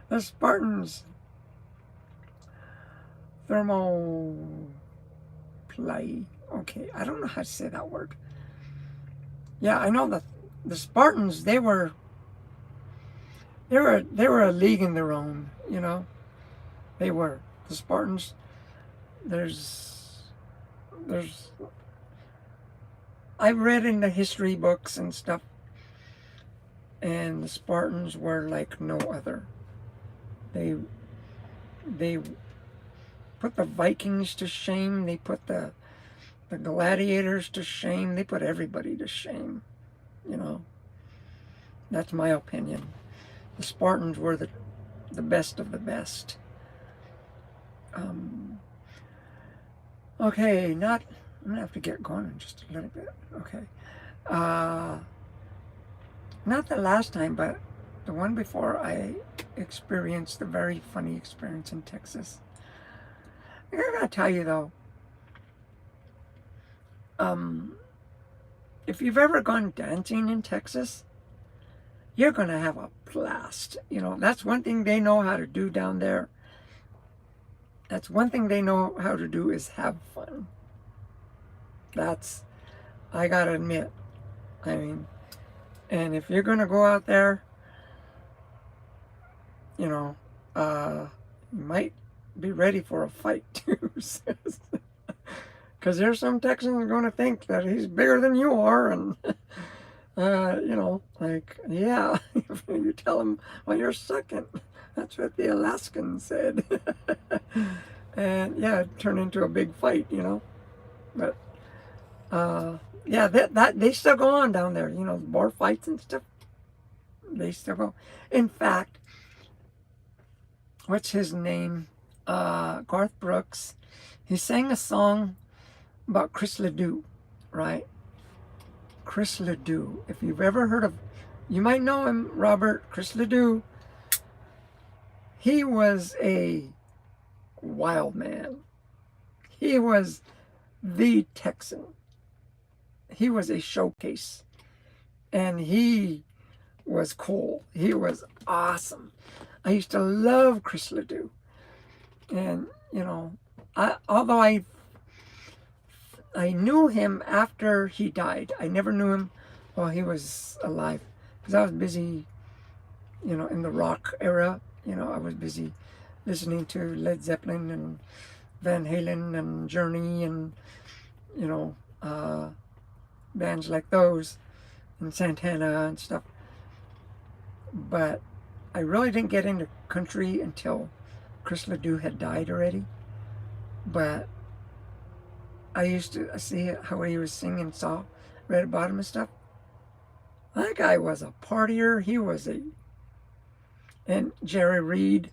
The Spartans thermoplay. Okay, I don't know how to say that word. Yeah, I know that the Spartans, they were a league in their own, you know. They were. The Spartans, I read in the history books and stuff, and the Spartans were like no other. They put the Vikings to shame. They put the gladiators to shame. They put everybody to shame, you know. That's my opinion. The Spartans were the best of the best. Okay, I'm gonna have to get going in just a little bit. Okay. Not the last time, but the one before, I experienced a very funny experience in Texas. I gotta tell you though, if you've ever gone dancing in Texas, you're gonna have a blast. You know, that's one thing they know how to do down there. That's one thing they know how to do, is have fun. I gotta admit, I mean, and if you're gonna go out there, you know, you might be ready for a fight too. Because there's some Texans going to think that he's bigger than you are, and you know, like, yeah, you tell him, well, you're second. That's what the Alaskans said. And yeah, it turned into a big fight, you know. But yeah, that they still go on down there, you know, bar fights and stuff. They still go. In fact, what's his name? Garth Brooks. He sang a song about Chris Ledoux, right? Chris Ledoux. If you've ever heard of, you might know him, Robert. Chris Ledoux. He was a wild man. He was the Texan. He was a showcase. And he was cool. He was awesome. I used to love Chris Ledoux. And, you know, although I knew him after he died. I never knew him while he was alive, because I was busy, you know, in the rock era. You know, I was busy listening to Led Zeppelin and Van Halen and Journey and, you know, bands like those, and Santana and stuff. But I really didn't get into country until Chris Ledoux had died already. But I used to see how he was singing, read about him and stuff. That guy was a partier. He was and Jerry Reed,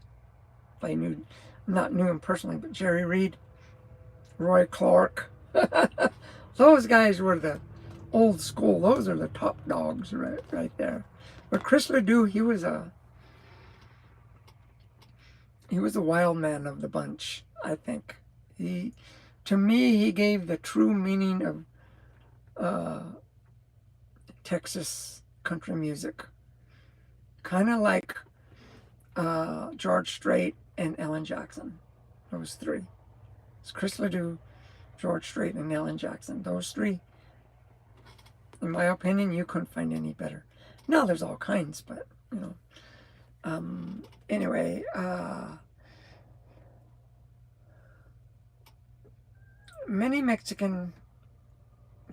if I not knew him personally, but Jerry Reed, Roy Clark. Those guys were the old school. Those are the top dogs right there. But Chris Ledoux, he was a wild man of the bunch, I think. To me, he gave the true meaning of Texas country music. Kind of like George Strait and Alan Jackson. Those three. It's Chris Ledoux, George Strait, and Alan Jackson. Those three, in my opinion, you couldn't find any better. Now there's all kinds, but, you know, Anyway, many Mexican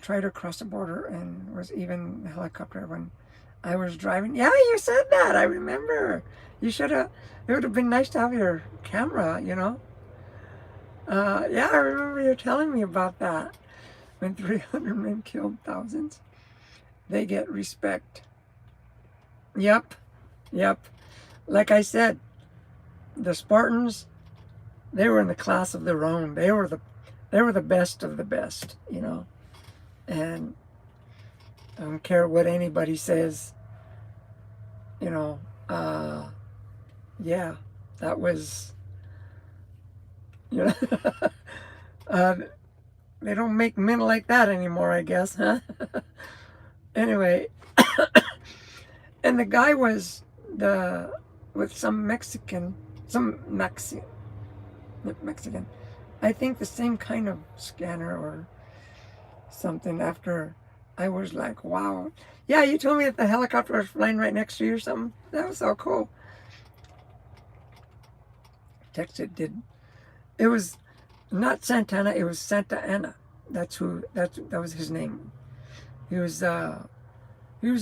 tried to cross the border and was even a helicopter when I was driving. Yeah, you said that. I remember. You should have. It would have been nice to have your camera, you know. Yeah, I remember you telling me about that. When 300 men killed thousands, they get respect. Yep, yep. Like I said, the Spartans, they were in the class of their own. They were the best of the best, you know. And I don't care what anybody says, you know. Yeah, that was, you know. uh, they don't make men like that anymore, I guess, huh? Anyway, and the guy was with some Mexican, Mexican, I think the same kind of scanner or something. After I was like, wow. Yeah, you told me that the helicopter was flying right next to you or something. That was so cool. Texas did. It was not Santana, it was Santa Anna. That was his name. He was a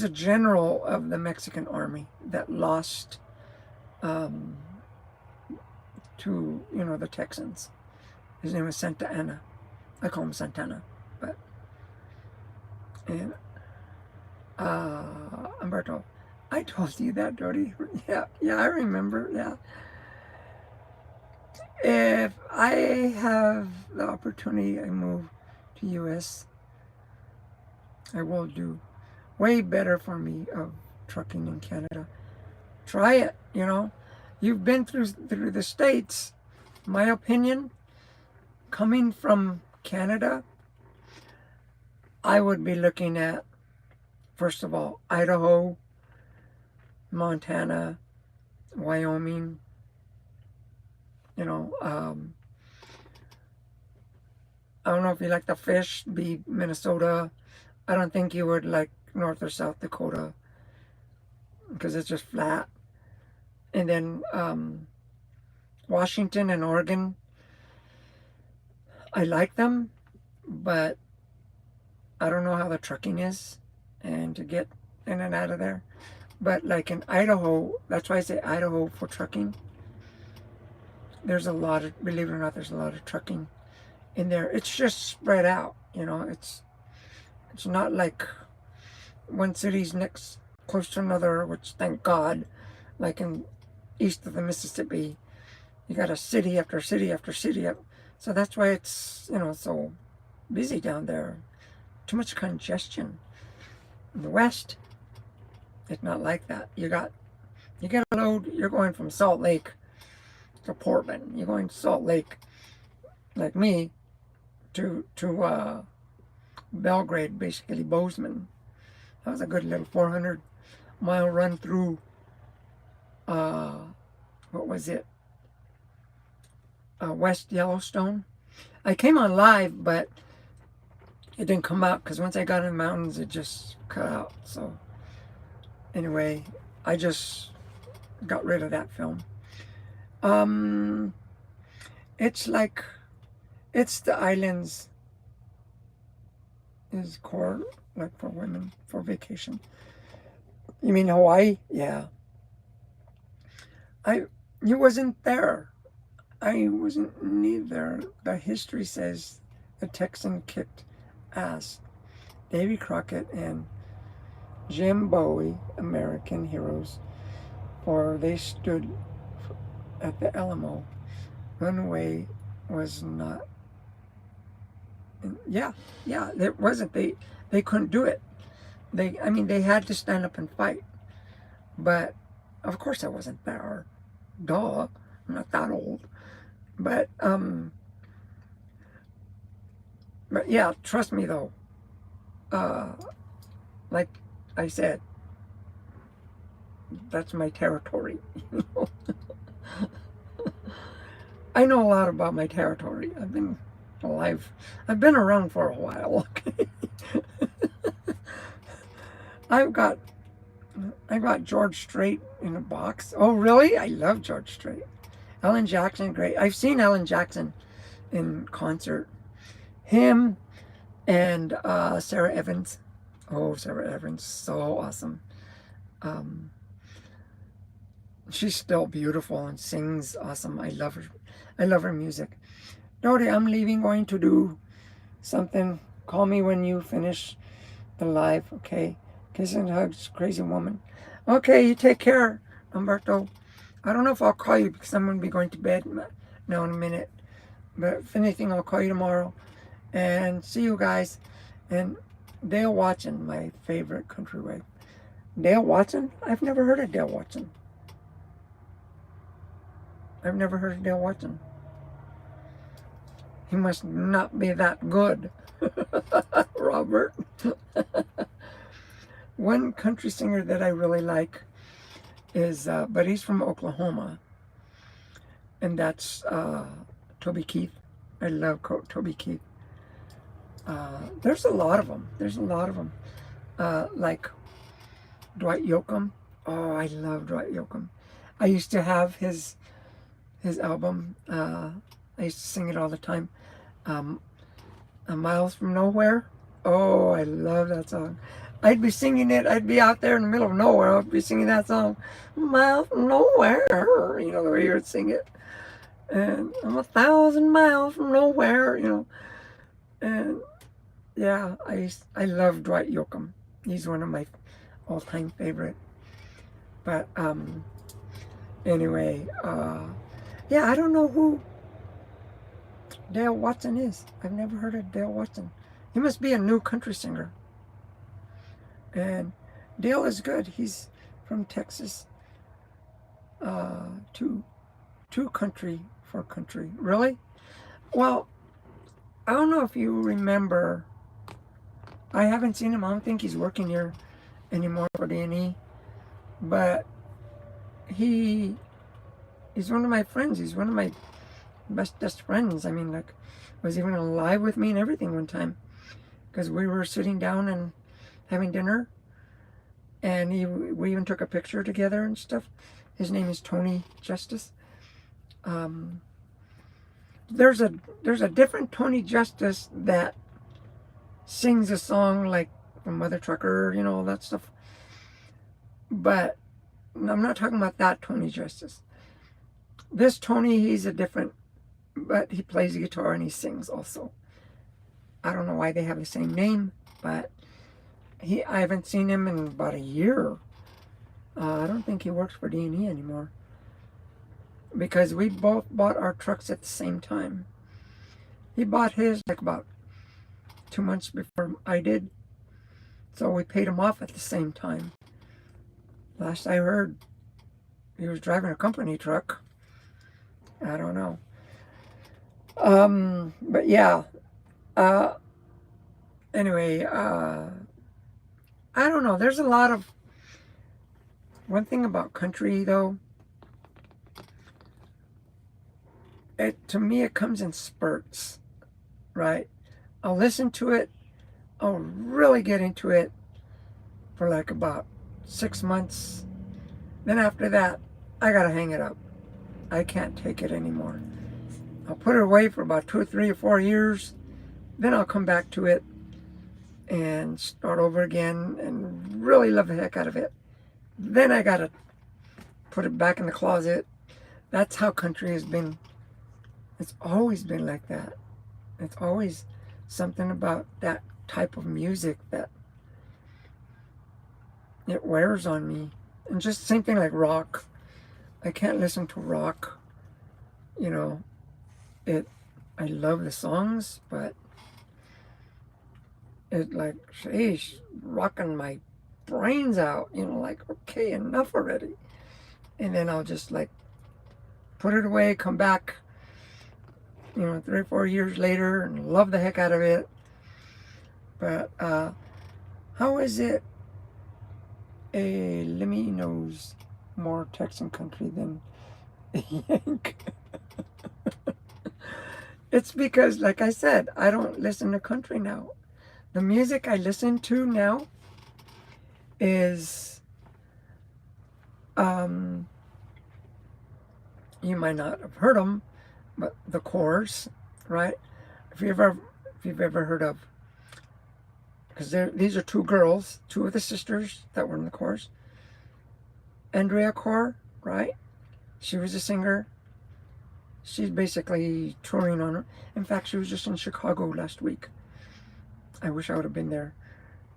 general of the Mexican army that lost to, you know, the Texans. His name was Santa Anna. I call him Santana, but and Umberto, I told you that, Dodi. Yeah, yeah, I remember. Yeah. If I have the opportunity, I move to U.S., I will do way better for me of trucking in Canada. Try it, you know. You've been through the States. My opinion, coming from Canada, I would be looking at, first of all, Idaho, Montana, Wyoming, you know, I don't know if you like the fish, be Minnesota. I don't think you would like North or South Dakota because it's just flat. And then Washington and Oregon, I like them, but I don't know how the trucking is and to get in and out of there. But like in Idaho, that's why I say Idaho for trucking. There's a lot of, believe it or not, there's a lot of trucking in there. It's just spread out, you know. It's not like one city's next close to another, which thank God, like in east of the Mississippi, you got a city after city after city. So that's why it's, you know, so busy down there. Too much congestion. In the West, it's not like that. You get a load, you're going from Salt Lake to Portland. You're going to Salt Lake, like me, to Belgrade, basically Bozeman. That was a good little 400-mile run through, what was it? West Yellowstone. I came on live, but it didn't come out because once I got in the mountains, it just cut out. So anyway, I just got rid of that film. It's like, it's the islands is core, like for women, for vacation. You mean Hawaii? Yeah. You wasn't there. I wasn't neither. The history says the Texan kicked ass. Davy Crockett and Jim Bowie, American heroes, for they stood at the Alamo. Runaway was not. Yeah, it wasn't. They couldn't do it. I mean, they had to stand up and fight. But of course, I wasn't there. Duh, I'm not that old. But yeah, trust me though. Like I said, that's my territory. I know a lot about my territory. I've been alive. I've been around for a while. Okay. I've got I got George Strait in a box. Oh, really? I love George Strait. Alan Jackson, great. I've seen Alan Jackson in concert. Him and Sarah Evans. Oh, Sarah Evans, so awesome. Um, she's still beautiful and sings awesome. I love her. I love her music. Dodi, I'm leaving, going to do something. Call me when you finish the live, okay? Kisses and hugs, crazy woman. Okay, you take care, Umberto. I don't know if I'll call you because I'm going to be going to bed now in a minute. But if anything, I'll call you tomorrow. And see you guys. And Dale Watson, my favorite country way. Dale Watson? I've never heard of Dale Watson. I've never heard of Dale Watson. He must not be that good. Robert. One country singer that I really like is, but he's from Oklahoma. And that's Toby Keith. I love Toby Keith. There's a lot of them. There's a lot of them. Like Dwight Yoakam. Oh, I love Dwight Yoakam. I used to have his album. I used to sing it all the time. Miles from Nowhere. Oh, I love that song. I'd be singing it. I'd be out there in the middle of nowhere. I'd be singing that song. Miles from Nowhere. You know, the way you would sing it. And I'm 1,000 miles from nowhere, you know. And yeah, I love Dwight Yoakam. He's one of my all-time favorite. But anyway, yeah, I don't know who Dale Watson is. I've never heard of Dale Watson. He must be a new country singer. And Dale is good. He's from Texas. Two country for country. Really? Well, I don't know if you remember. I haven't seen him. I don't think he's working here anymore for D&E. But he's one of my friends. He's one of my bestest friends. I mean, like, was even alive with me and everything one time. Because we were sitting down and having dinner. And we even took a picture together and stuff. His name is Tony Justice. There's a different Tony Justice that sings a song like from Mother Trucker, you know, all that stuff. But I'm not talking about that Tony Justice. This Tony, he's a different, but he plays the guitar and he sings also. I don't know why they have the same name, but I haven't seen him in about a year. I don't think he works for D&E anymore. Because we both bought our trucks at the same time. He bought his like about 2 months before I did. So we paid him off at the same time. Last I heard, he was driving a company truck. I don't know. But yeah. Anyway, I don't know. There's a lot of... One thing about country, though, to me, it comes in spurts, right? I'll listen to it. I'll really get into it for like about 6 months. Then after that, I gotta hang it up. I can't take it anymore. I'll put it away for about 2 or 3 or 4 years. Then I'll come back to it and start over again and really love the heck out of it. Then I gotta put it back in the closet. That's how country has been. It's always been like that. It's always something about that type of music that it wears on me. And just same thing like rock. I can't listen to rock. You know, I love the songs, but it like, sheesh, rocking my brains out. You know, like, okay, enough already. And then I'll just like put it away, come back, you know, 3 or 4 years later and love the heck out of it. But how is it a Lemmy knows more Texan country than a Yank? It's because, like I said, I don't listen to country now. The music I listen to now is Um, you might not have heard them, but the Corrs, right? If you've ever heard of, because these are two girls, two of the sisters that were in the Corrs. Andrea Corr, right? She was a singer. She's basically touring on her. In fact, she was just in Chicago last week. I wish I would have been there.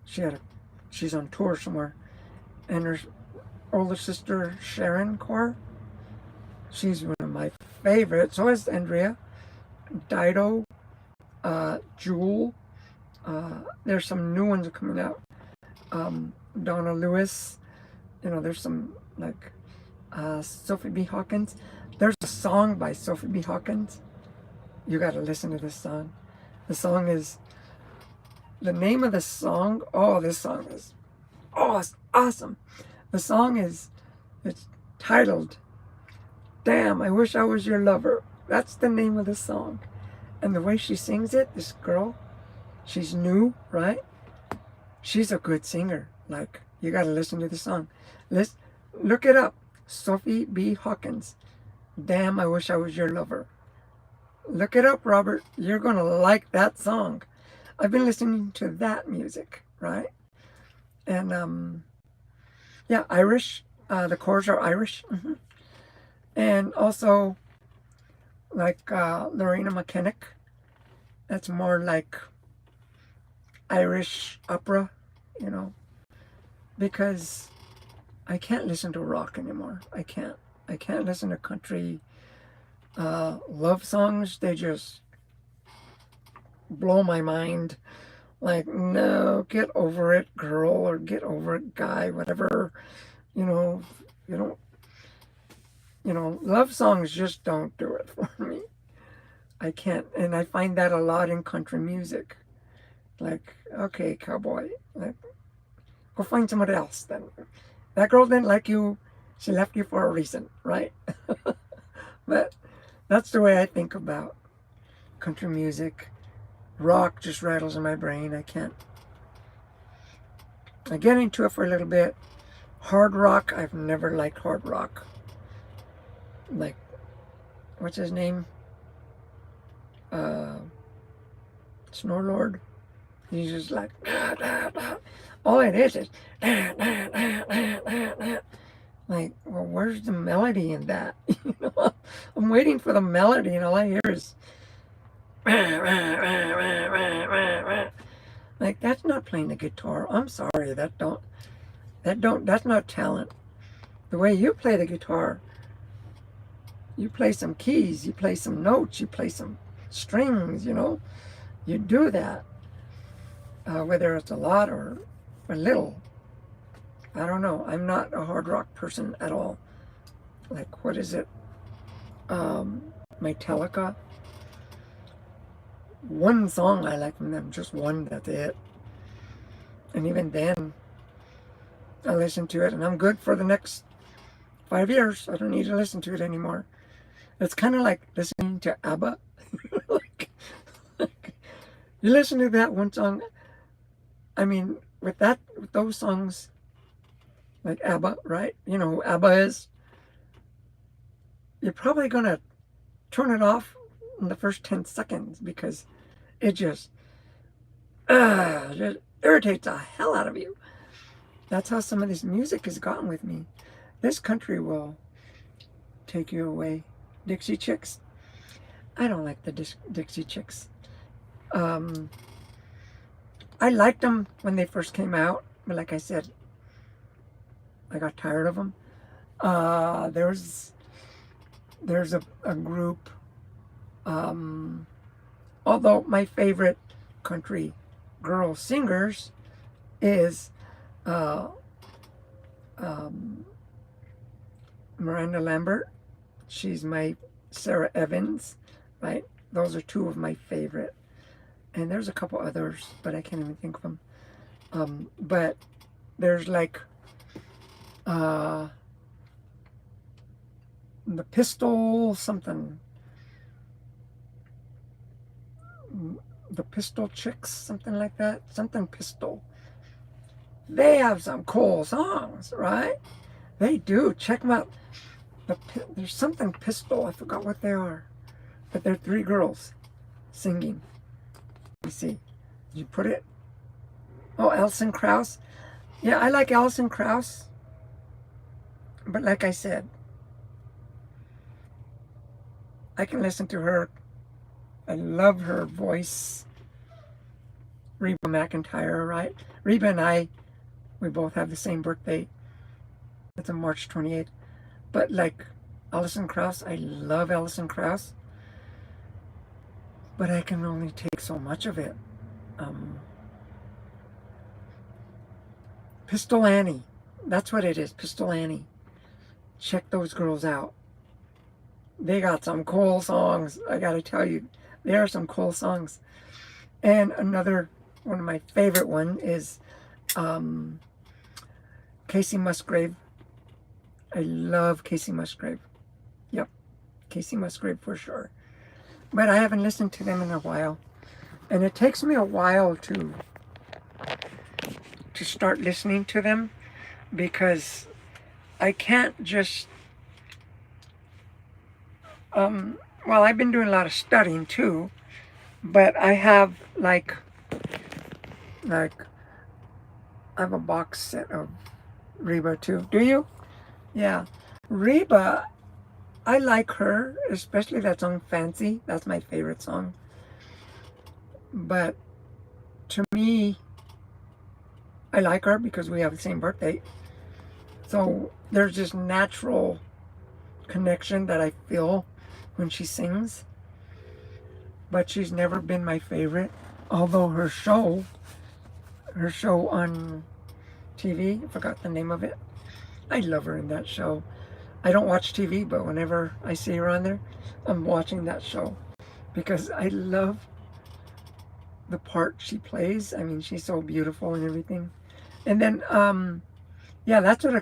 She's on tour somewhere. And her older sister, Sharon Corr, she's one of my favorites. So is Andrea, Dido, Jewel. There's some new ones coming out. Donna Lewis. There's some like Sophie B. Hawkins. There's a song by Sophie B. Hawkins. You got to listen to this song. The name of the song. Oh, this song is, it's awesome. The song it's titled, "Damn, I Wish I Was Your Lover." That's the name of the song. And the way she sings it, this girl, she's new, right? She's a good singer. Like, you got to listen to the song. Look it up. Sophie B. Hawkins. "Damn, I Wish I Was Your Lover." Look it up, Robert. You're going to like that song. I've been listening to that music, right? And, yeah, Irish. The Corrs are Irish. And also, like Lorena McKennick. That's more like Irish opera, because I can't listen to rock anymore. I can't listen to country love songs. They just blow my mind. Like, no, get over it, girl, or get over it, guy, whatever. You don't, love songs just don't do it for me. I can't, and I find that a lot in country music. Like, okay, cowboy, like, go find somebody else then. That girl didn't like you. She left you for a reason, right? But that's the way I think about country music. Rock just rattles in my brain. I get into it for a little bit. Hard rock, I've never liked hard rock. Like, what's his name? Snorlord. He's just like, all it is like, well, where's the melody in that? I'm waiting for the melody, and all I hear is like, that's not playing the guitar. I'm sorry, that's not talent. The way you play the guitar, you play some keys, you play some notes, you play some strings, you do that. Whether it's a lot or a little, I don't know. I'm not a hard rock person at all. Like, what is it? Metallica. One song I like from them, just one, that's it. And even then, I listen to it and I'm good for the next 5 years. I don't need to listen to it anymore. It's kind of like listening to ABBA. like, you listen to that one song. I mean, with those songs, like ABBA, right? You know who ABBA is? You're probably going to turn it off in the first 10 seconds because it just irritates the hell out of you. That's how some of this music has gotten with me. This country will take you away. Dixie Chicks. I don't like the Dixie Chicks. I liked them when they first came out, but like I said, I got tired of them. There's a group, although my favorite country girl singers is Miranda Lambert. She's my Sarah Evans, right? Those are two of my favorite. And there's a couple others, but I can't even think of them. But there's like the Pistol something. The Pistol Chicks, something like that. Something Pistol. They have some cool songs, right? They do. Check them out. There's something Pistol. I forgot what they are. But they're 3 girls singing. Let me see. Did you put it? Oh, Alison Krauss. Yeah, I like Alison Krauss. But like I said, I can listen to her. I love her voice. Reba McEntire, right? Reba and I, we both have the same birthday. It's on March 28th. But like Alison Krauss, I love Alison Krauss. But I can only take so much of it. Pistol Annie. That's what it is, Pistol Annie. Check those girls out. They got some cool songs. I gotta tell you, there are some cool songs. And another one of my favorite one is Casey Musgrave. I love Casey Musgrave. Yep, Casey Musgrave for sure. But I haven't listened to them in a while. And it takes me a while to start listening to them because I can't just well, I've been doing a lot of studying too, but I have like I have a box set of Reba too. Do you? Yeah. Reba, I like her, especially that song Fancy. That's my favorite song. But to me, I like her because we have the same birthday. So there's this natural connection that I feel when she sings. But she's never been my favorite. Although her show on TV, I forgot the name of it. I love her in that show. I don't watch TV, but whenever I see her on there, I'm watching that show because I love the part she plays. I mean, she's so beautiful and everything. And then, yeah, that's what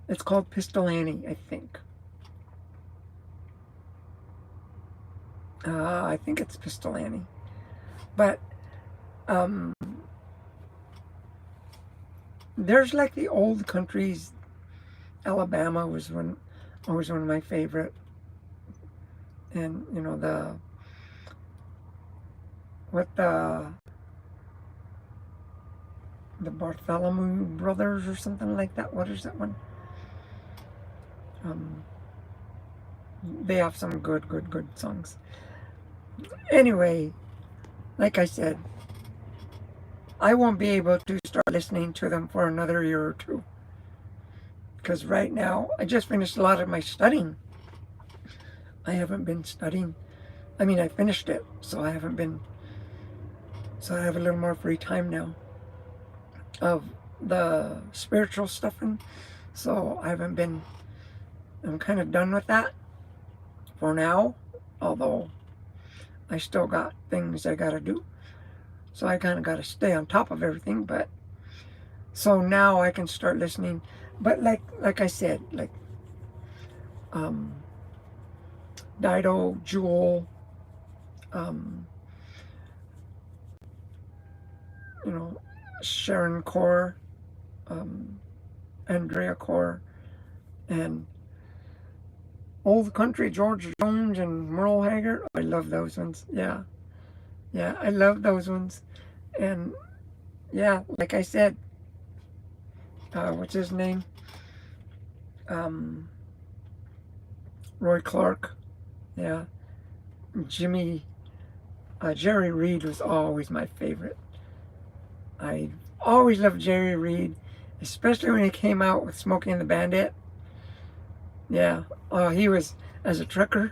it's called Pistol Annie, I think. I think it's Pistol Annie. But, there's like the old countries. Alabama was always one of my favorite. And, you know, the Bartholomew Brothers or something like that. What is that one? They have some good songs. Anyway, like I said, I won't be able to start listening to them for another year or two. Because right now, I just finished a lot of my studying. I haven't been studying. I mean, I finished it, so I haven't been. So I have a little more free time now of the spiritual stuff. And so I haven't been, I'm kind of done with that for now. Although I still got things I got to do. So I kind of got to stay on top of everything. But so now I can start listening. But like I said, like Dido, Jewel, you know, Sharon Core, Andrea Core, and Old Country, George Jones and Merle Haggard. I love those ones. Yeah, I love those ones. And yeah, like I said, what's his name? Roy Clark. Yeah. Jerry Reed was always my favorite. I always loved Jerry Reed, especially when he came out with Smokey and the Bandit. Yeah. Oh, he was, as a trucker,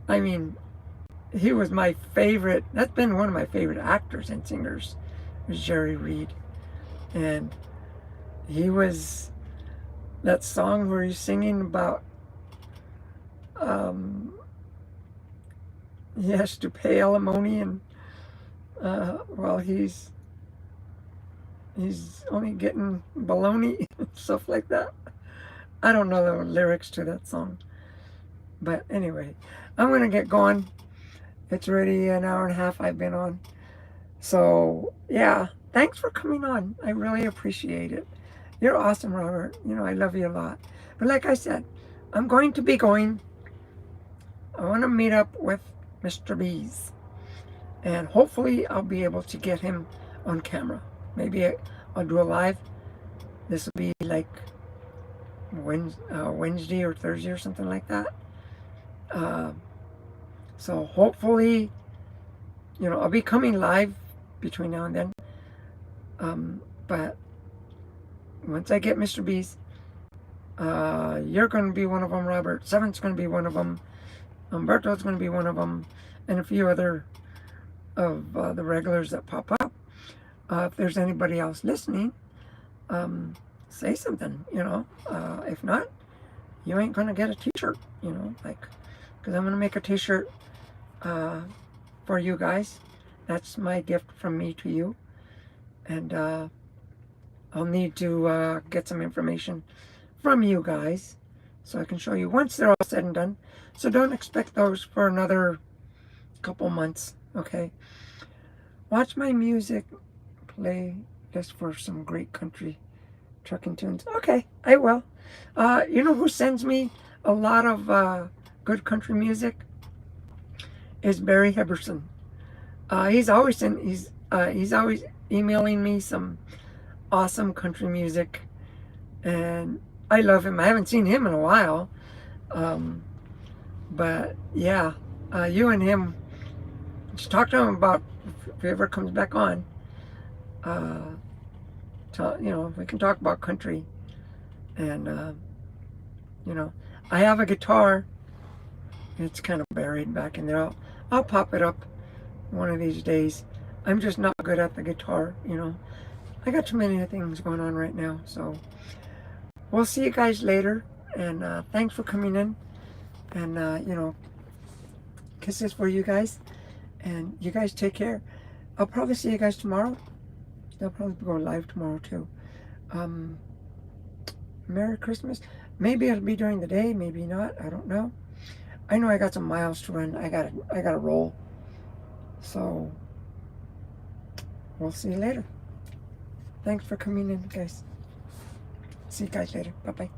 I mean, he was my favorite. That's been one of my favorite actors and singers, was Jerry Reed. And he was that song where he's singing about he has to pay alimony, and well, he's only getting baloney and stuff like that. I don't know the lyrics to that song, but anyway, I'm gonna get going. It's already an hour and a half I've been on. So yeah, thanks for coming on. I really appreciate it. You're awesome, Robert. You know, I love you a lot. But like I said, I'm going to be going. I want to meet up with Mr. B's. And hopefully I'll be able to get him on camera. Maybe I'll do a live. This will be like Wednesday or Thursday or something like that. So hopefully, you know, I'll be coming live between now and then. But once I get Mr. B's, you're going to be one of them, Robert. Seven's going to be one of them. Umberto's going to be one of them. And a few other of the regulars that pop up. If there's anybody else listening, say something, you know. If not, you ain't going to get a t-shirt, you know, like, because I'm going to make a t-shirt for you guys. That's my gift from me to you. And I'll need to get some information from you guys so I can show you once they're all said and done. So don't expect those for another couple months, okay? Watch my music playlist for some great country trucking tunes. Okay, I will. You know who sends me a lot of good country music? Is Barry Heberson. He's always emailing me some awesome country music, and I love him. I haven't seen him in a while, but yeah, you and him, just talk to him about if he ever comes back on. You know, we can talk about country, and you know, I have a guitar. It's kind of buried back in there. I'll pop it up one of these days. I'm just not good at the guitar, you know. I got too many things going on right now, so we'll see you guys later. And thanks for coming in. And you know, kisses for you guys. And you guys take care. I'll probably see you guys tomorrow. They'll probably go live tomorrow too. Merry Christmas. Maybe it'll be during the day, maybe not. I don't know. I know I got some miles to run. I gotta roll. So we'll see you later. Thanks for coming in, guys. See you guys later. Bye-bye.